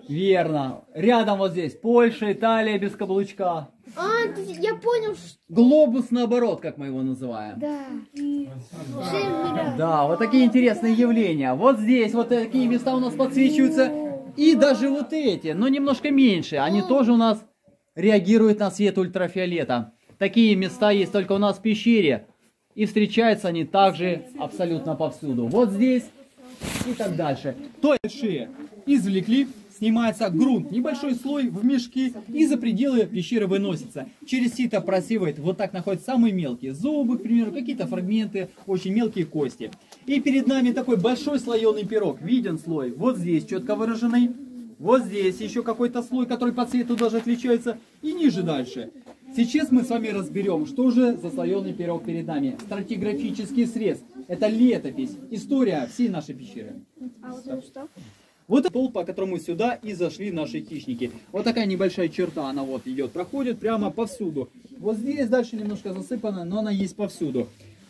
Speaker 2: Верно. Рядом вот здесь Польша, Италия без каблучка.
Speaker 3: Я понял, что...
Speaker 2: Глобус наоборот, как мы его называем.
Speaker 3: Да.
Speaker 2: Да, вот такие интересные явления. Вот здесь вот такие места у нас подсвечиваются. И даже вот эти, но немножко меньше. Они тоже у нас реагируют на свет ультрафиолета. Такие места есть только у нас в пещере. И встречаются они также абсолютно повсюду. Вот здесь и так дальше. То большие извлекли, снимается грунт, небольшой слой в мешки, и за пределы пещеры выносится. Через сито просеивает, вот так находятся самые мелкие зубы, к примеру, какие-то фрагменты, очень мелкие кости. И перед нами такой большой слоеный пирог. Виден слой, вот здесь четко выраженный, вот здесь еще какой-то слой, который по цвету даже отличается, и ниже дальше. Сейчас мы с вами разберем, что же за слоеный пирог перед нами. Стратиграфический срез. Это летопись, история всей нашей пещеры.
Speaker 6: А вот это что?
Speaker 2: Вот это стол, по которому сюда и зашли наши хищники. Вот такая небольшая черта, она вот идет, проходит прямо повсюду. Вот здесь дальше немножко засыпана, но она есть повсюду.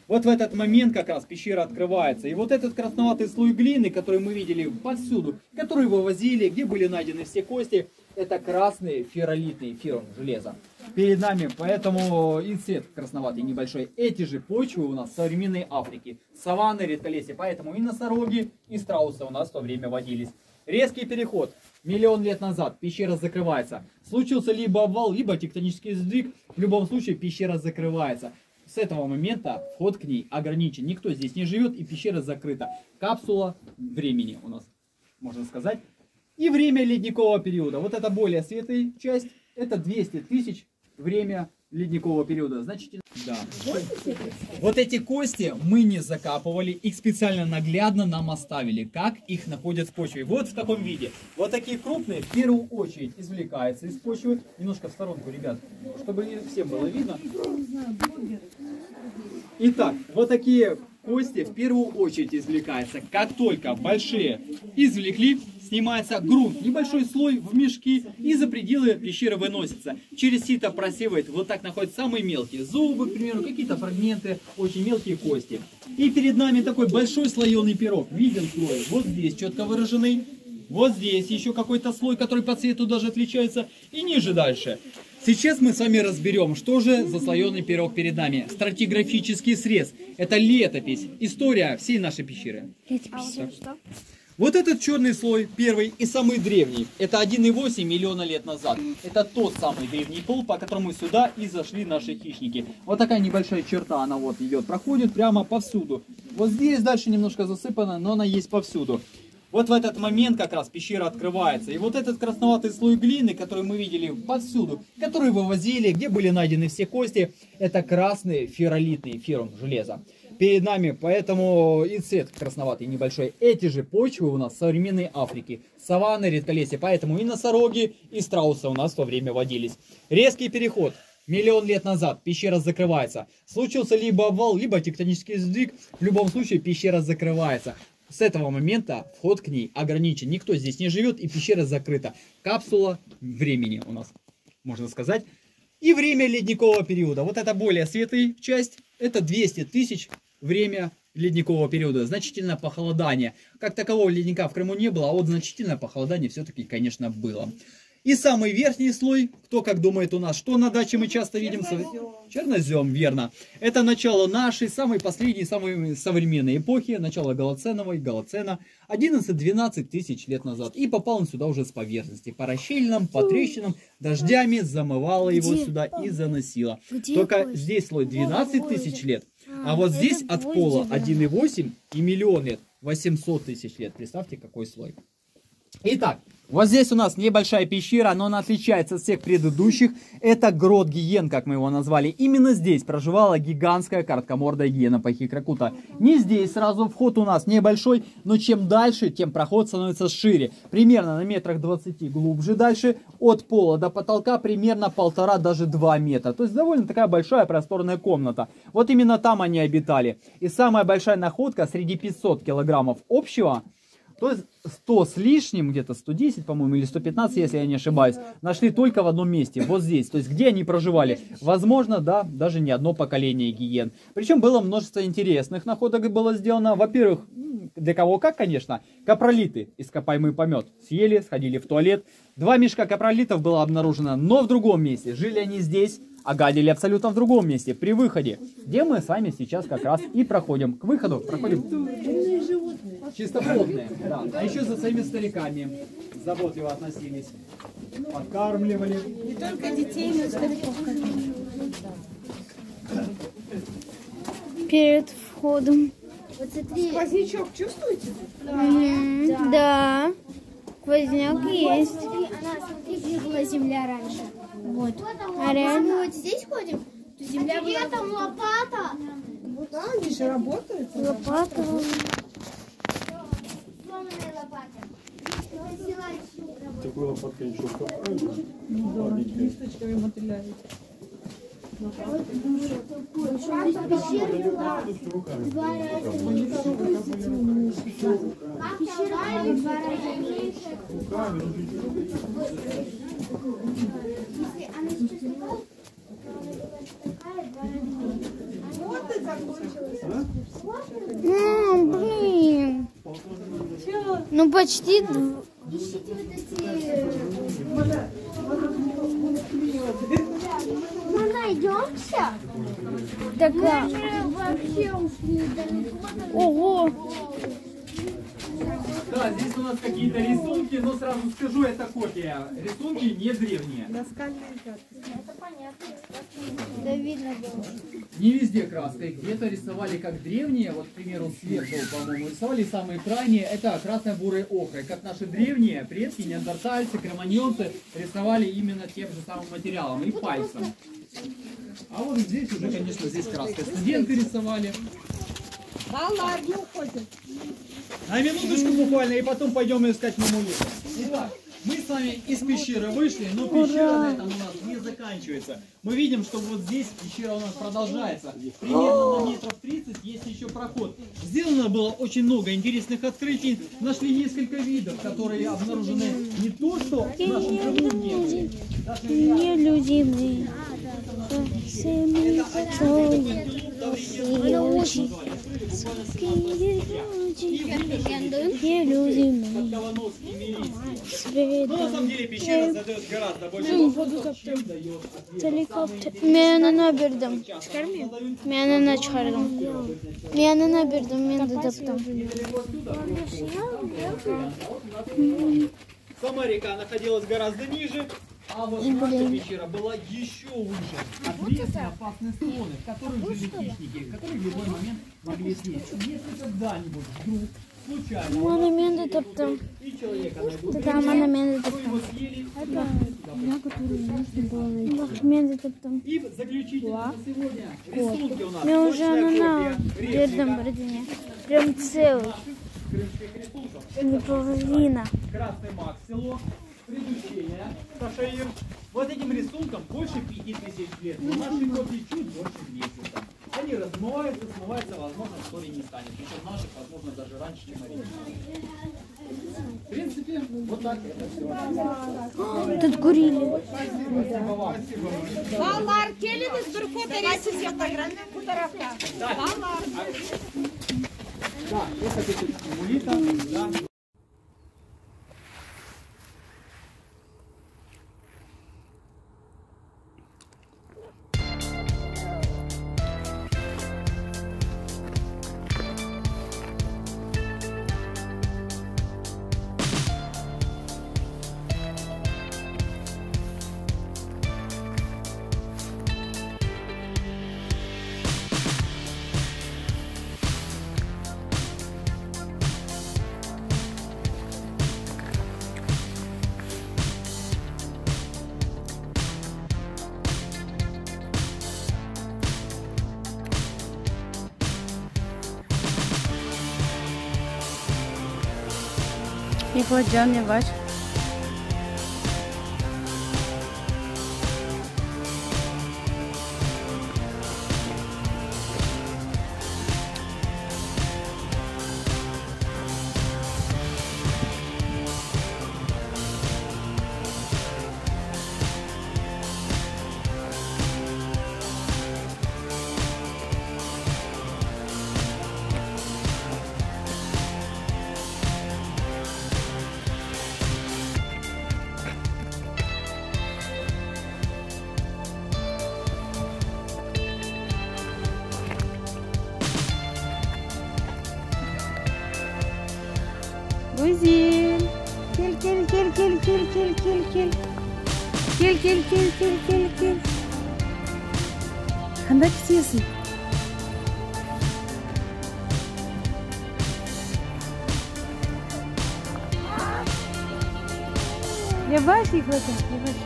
Speaker 2: Вот в этот момент как раз пещера открывается. И вот этот красноватый слой глины, который мы видели повсюду, который вывозили, где были найдены все кости, это красный ферролитный феррум, железо. Перед нами, поэтому и цвет красноватый небольшой. Эти же почвы у нас в современной Африке. Саванны, редколесье, поэтому и носороги, и страусы у нас в то время водились. Резкий переход. Миллион лет назад пещера закрывается. Случился либо обвал, либо тектонический сдвиг. В любом случае пещера закрывается. С этого момента вход к ней ограничен. Никто здесь не живет, и пещера закрыта. Капсула времени у нас, можно сказать. И время ледникового периода. Вот это более светлая часть. Это 200 тысяч время ледникового периода. Значительно. Да. Вот эти кости мы не закапывали. Их специально наглядно нам оставили. Как их находят в почве. Вот в таком виде. Вот такие крупные в первую очередь извлекаются из почвы. Немножко в сторонку, ребят. Чтобы всем было видно. Итак, вот такие кости в первую очередь извлекаются. Как только большие извлекли, снимается грунт, небольшой слой в мешки, и за пределы пещеры выносится. Через сито просеивает, вот так находятся самые мелкие зубы, к примеру, какие-то фрагменты, очень мелкие кости. И перед нами такой большой слоеный пирог. Виден слой, вот здесь четко выраженный, вот здесь еще какой-то слой, который по цвету даже отличается, и ниже дальше. Сейчас мы с вами разберем, что же за слоеный пирог перед нами. Стратиграфический срез. Это летопись, история всей нашей пещеры. Вот этот черный слой, первый и самый древний, это 1,8 миллиона лет назад. Это тот самый древний пол, по которому сюда и зашли наши хищники. Вот такая небольшая черта, она вот идет, проходит прямо повсюду. Вот здесь дальше немножко засыпана, но она есть повсюду. Вот в этот момент как раз пещера открывается. И вот этот красноватый слой глины, который мы видели повсюду, который вывозили, где были найдены все кости, это красный ферролитный феррум, железо. Перед нами, поэтому и цвет красноватый небольшой. Эти же почвы у нас в современной Африке. Саванны, редколесье, поэтому и носороги, и страусы у нас в то время водились. Резкий переход. Миллион лет назад пещера закрывается. Случился либо обвал, либо тектонический сдвиг. В любом случае пещера закрывается. С этого момента вход к ней ограничен. Никто здесь не живет, и пещера закрыта. Капсула времени у нас, можно сказать. И время ледникового периода. Вот это более светлая часть. Это 200 тысяч время ледникового периода. Значительное похолодание. Как такового ледника в Крыму не было, а вот значительное похолодание все-таки, конечно, было. И самый верхний слой, кто как думает у нас, что на даче мы часто видим? Чернозем, верно. Это начало нашей самой последней, самой современной эпохи, начало Голоценовой, Голоцена, 11-12 тысяч лет назад. И попал он сюда уже с поверхности, по расщелинам, по трещинам, дождями замывало его сюда и заносило. Только здесь слой 12 тысяч лет, а вот здесь от пола 1,8 и миллион лет, 800 тысяч лет. Представьте, какой слой. Итак, вот здесь у нас небольшая пещера, но она отличается от всех предыдущих. Это грот гиен, как мы его назвали. Именно здесь проживала гигантская короткомордая гиена пахикракута. Не здесь сразу вход у нас небольшой, но чем дальше, тем проход становится шире. Примерно на метрах 20 глубже дальше. От пола до потолка примерно 1,5, даже 2 метра. То есть довольно такая большая просторная комната. Вот именно там они обитали. И самая большая находка среди 500 килограммов общего, то есть 100 с лишним, где-то 110, по-моему, или 115, если я не ошибаюсь, нашли только в одном месте, вот здесь. То есть где они проживали? Возможно, да, даже не одно поколение гиен. Причем было множество интересных находок было сделано. Во-первых, для кого как, конечно, капролиты, ископаемый помет. Съели, сходили в туалет. 2 мешка капролитов было обнаружено, но в другом месте. Жили они здесь, а гадили абсолютно в другом месте, при выходе. Где мы с вами сейчас как раз и проходим. К выходу проходим. Чистоплотные, да. А еще за своими стариками заботливо относились. Подкармливали.
Speaker 5: Не только детей, но и стариков.
Speaker 3: Перед входом.
Speaker 6: Вот смотри.
Speaker 5: Сквознячок чувствуете?
Speaker 3: Да. Сквозняк есть.
Speaker 6: Смотри, смотри, где была земля раньше.
Speaker 3: Вот.
Speaker 6: А реально мы вот здесь ходим, то земля была... Где там лопата?
Speaker 7: Вот да, они же работают.
Speaker 3: Лопата.
Speaker 6: Сломанная лопата.
Speaker 8: Такой лопаткой ничего вкопаешь?
Speaker 7: Да, листочками мотыляют.
Speaker 5: Вот и закончилось.
Speaker 3: Блин. Ну почти.
Speaker 6: Мы найдемся?
Speaker 3: Так,
Speaker 6: Вообще ушли далеко.
Speaker 3: ого.
Speaker 2: Да, здесь у нас какие-то рисунки, но сразу скажу, это копия. Рисунки не древние.
Speaker 7: Наскальные пятна.
Speaker 6: Это понятно. Да видно было.
Speaker 2: Не везде краской. Где-то рисовали как древние, вот, к примеру, свет был, по-моему, рисовали самые крайние, это красно-бурой охрой. Как наши древние предки, неандертальцы, кроманьонцы рисовали именно тем же самым материалом и пальцем. А вот здесь уже, конечно, здесь краской. Студенты рисовали.
Speaker 7: Да ладно, уходим.
Speaker 2: На минуточку буквально, и потом пойдем искать мамулю. Итак, мы с вами из пещеры вышли, но пещера на этом у нас не заканчивается. Мы видим, что вот здесь пещера у нас продолжается. Примерно на метров 30 есть еще проход. Сделано было очень много интересных открытий. Нашли несколько видов, которые обнаружены не то, что в нашем Крыму не были.
Speaker 3: Нелюдимый.
Speaker 2: Но на самом деле пещера задает гораздо больше вопросов, чем дает ответов.
Speaker 3: Мен ана бердім. Мен ана шығардым. Мен ана бердім, мен де таптым.
Speaker 2: Сама река находилась гораздо ниже, а вот наша пещера была еще выше. Отвесные опасные склоны, в которых жили хищники, которые в любой момент могли съесть. Если когда-нибудь вдруг случайно
Speaker 3: Мана мен де таптым.
Speaker 2: и человека найдут,
Speaker 3: Мана мен де
Speaker 2: то
Speaker 3: таптым.
Speaker 2: его съели.
Speaker 3: Мен де таптым.
Speaker 2: И заключительно на сегодня рисунки у нас.
Speaker 3: Мен уже
Speaker 2: Точная
Speaker 3: ана
Speaker 2: копия
Speaker 3: бердім
Speaker 2: реплика
Speaker 3: бірдеңе. Прям целый.
Speaker 2: крымских рисунков.
Speaker 3: Не половина.
Speaker 2: Красный маг, село, предучение, Ташаир. Вот этим рисункам больше 5000 лет, но наши копии чуть больше месяца. Они размываются, смываются, возможно, вскоре не станет. Причем наших, возможно, даже раньше, чем оригинальных. В принципе, вот так это все.
Speaker 3: Тут курили.
Speaker 2: Спасибо вам.
Speaker 7: Балар, келіңіз бір фотография фотография. Балар.
Speaker 2: Да, это пишет Мулита, да.
Speaker 1: Никладян, не бач. Гузель. Кель, кель, кель, кель, кель, кель, кель, кель. Кель, кель, кель, кель, кель, кель. Қандай кетесің? Yavaş yıkladın. Yavaş.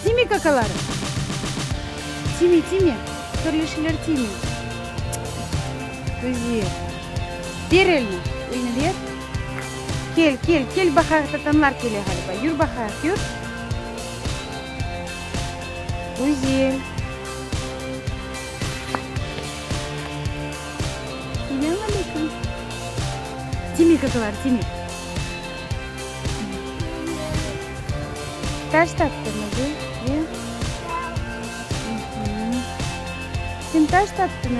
Speaker 1: Timi kakaları. Timi. Körleşiler timi. Güzel. Bir elini. Elini ver. Gel. Bakar tatanlar geliyor galiba. Yürü bakar. Yürü. Güzel. Selamünaleyküm. Timi kakalar. Timi. Taş taktın mı? Sen taş taktın mı?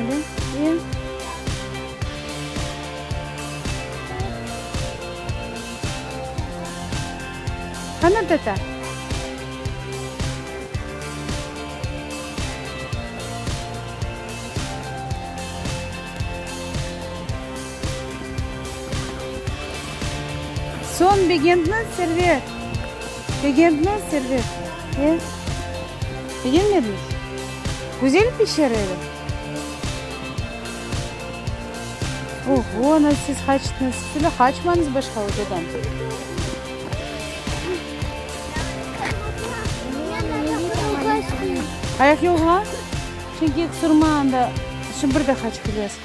Speaker 1: Kana tata? Son beğendin servet. Beğendin servet. Beğenmedin mi? Güzel pişiriyor. Oho, nasıl siz haçtınız? Şöyle haçmanız başka hocadan. Ayak yok ha? Çünkü sırmağında şımbırda haç kılıyorsun.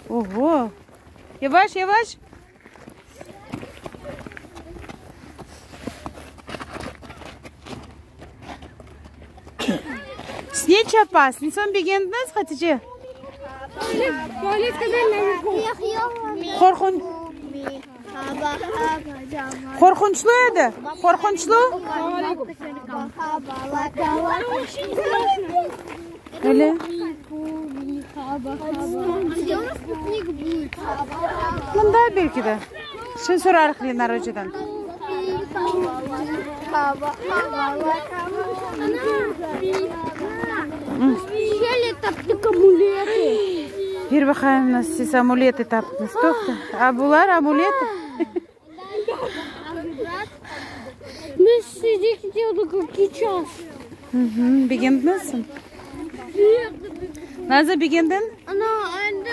Speaker 1: Ого! Yavaş. Ne çapasın? Sen beğendiniz Hatice?
Speaker 3: Tuvalet kadar
Speaker 1: Korkunçlu edi. Korkunçlu. Öyle. Bunda belki de. Şimdi sorarız Lenar hocadan.
Speaker 3: Şöyle taptık amuleti.
Speaker 1: Bir bakayım nasıl siz amuleti taptınız. A bunlar amuleti.
Speaker 3: Biz sizi gidiyorduk 2 час.
Speaker 1: Beğendiniz mi? Nazlı beğendin?
Speaker 3: Ana, ben de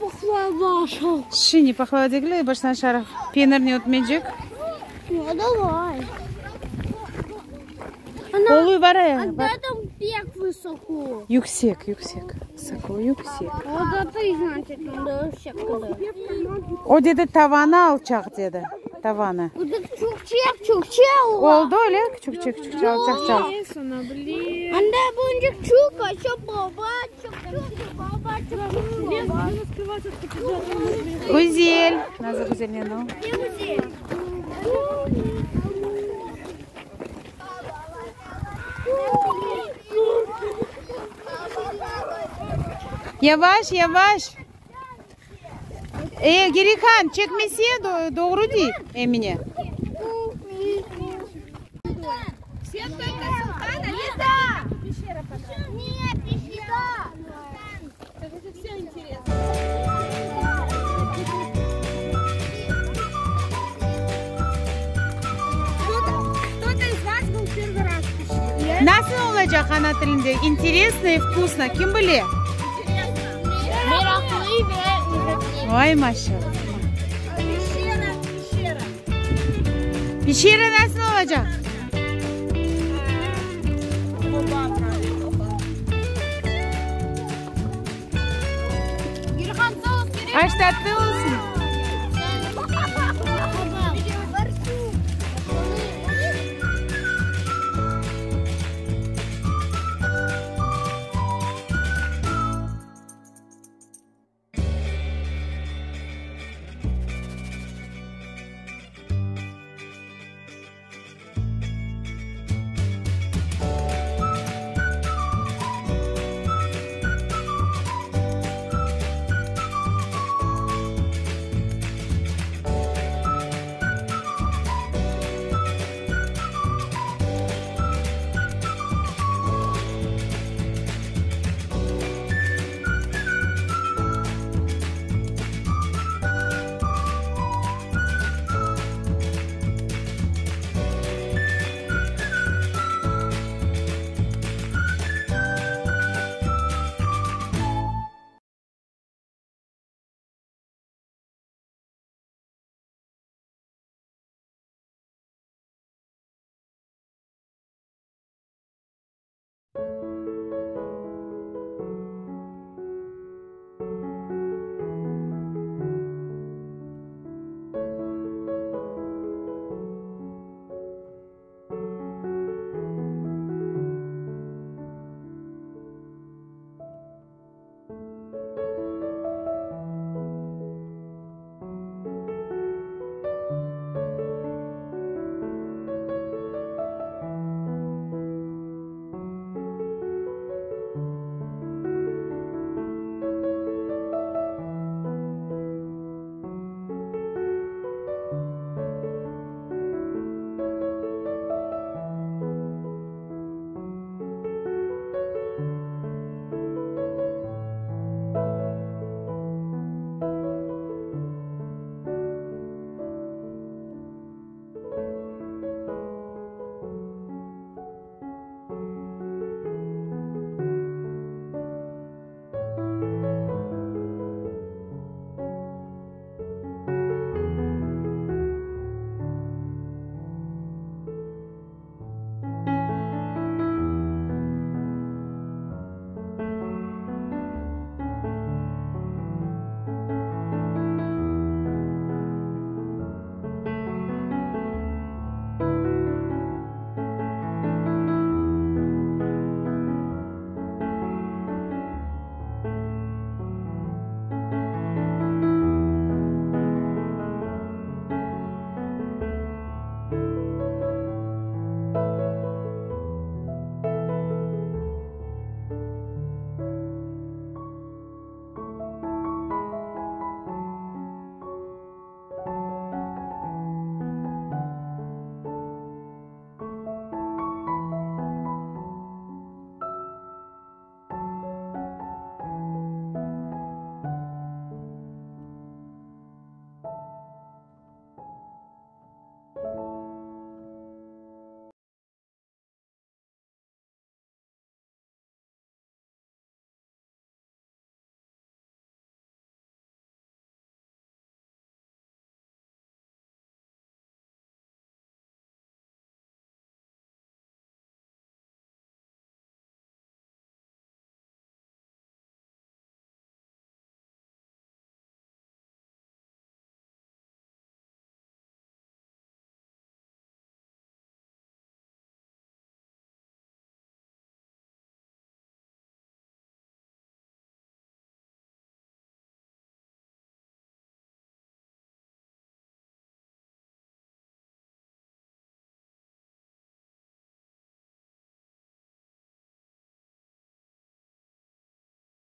Speaker 3: baklava.
Speaker 1: Şimdi baklava değil, baştan aşağı peynir ne ötmeyecek?
Speaker 3: Ya давай.
Speaker 1: Oluyor var ya.
Speaker 3: Да там пек высоко.
Speaker 1: Yüksek. Sakın yüksek.
Speaker 3: Вот это и значит, надо всякое.
Speaker 1: O dedi tavanı alacak dedi. Tavanı.
Speaker 3: Вот это чукчек.
Speaker 1: Oldu öyle. Küçük alacak çal.
Speaker 3: Anda bunca çuka, baba,
Speaker 1: Güzel. Nazlı güzel ne o? Yavaş. Gerikan çekmesiye doğru değil Emine. Nasıl olacak ana dilinde? Интересно и вкусно. Kim bilir? Vay maşallah. Pişire nasıl olacak? Аж tatlı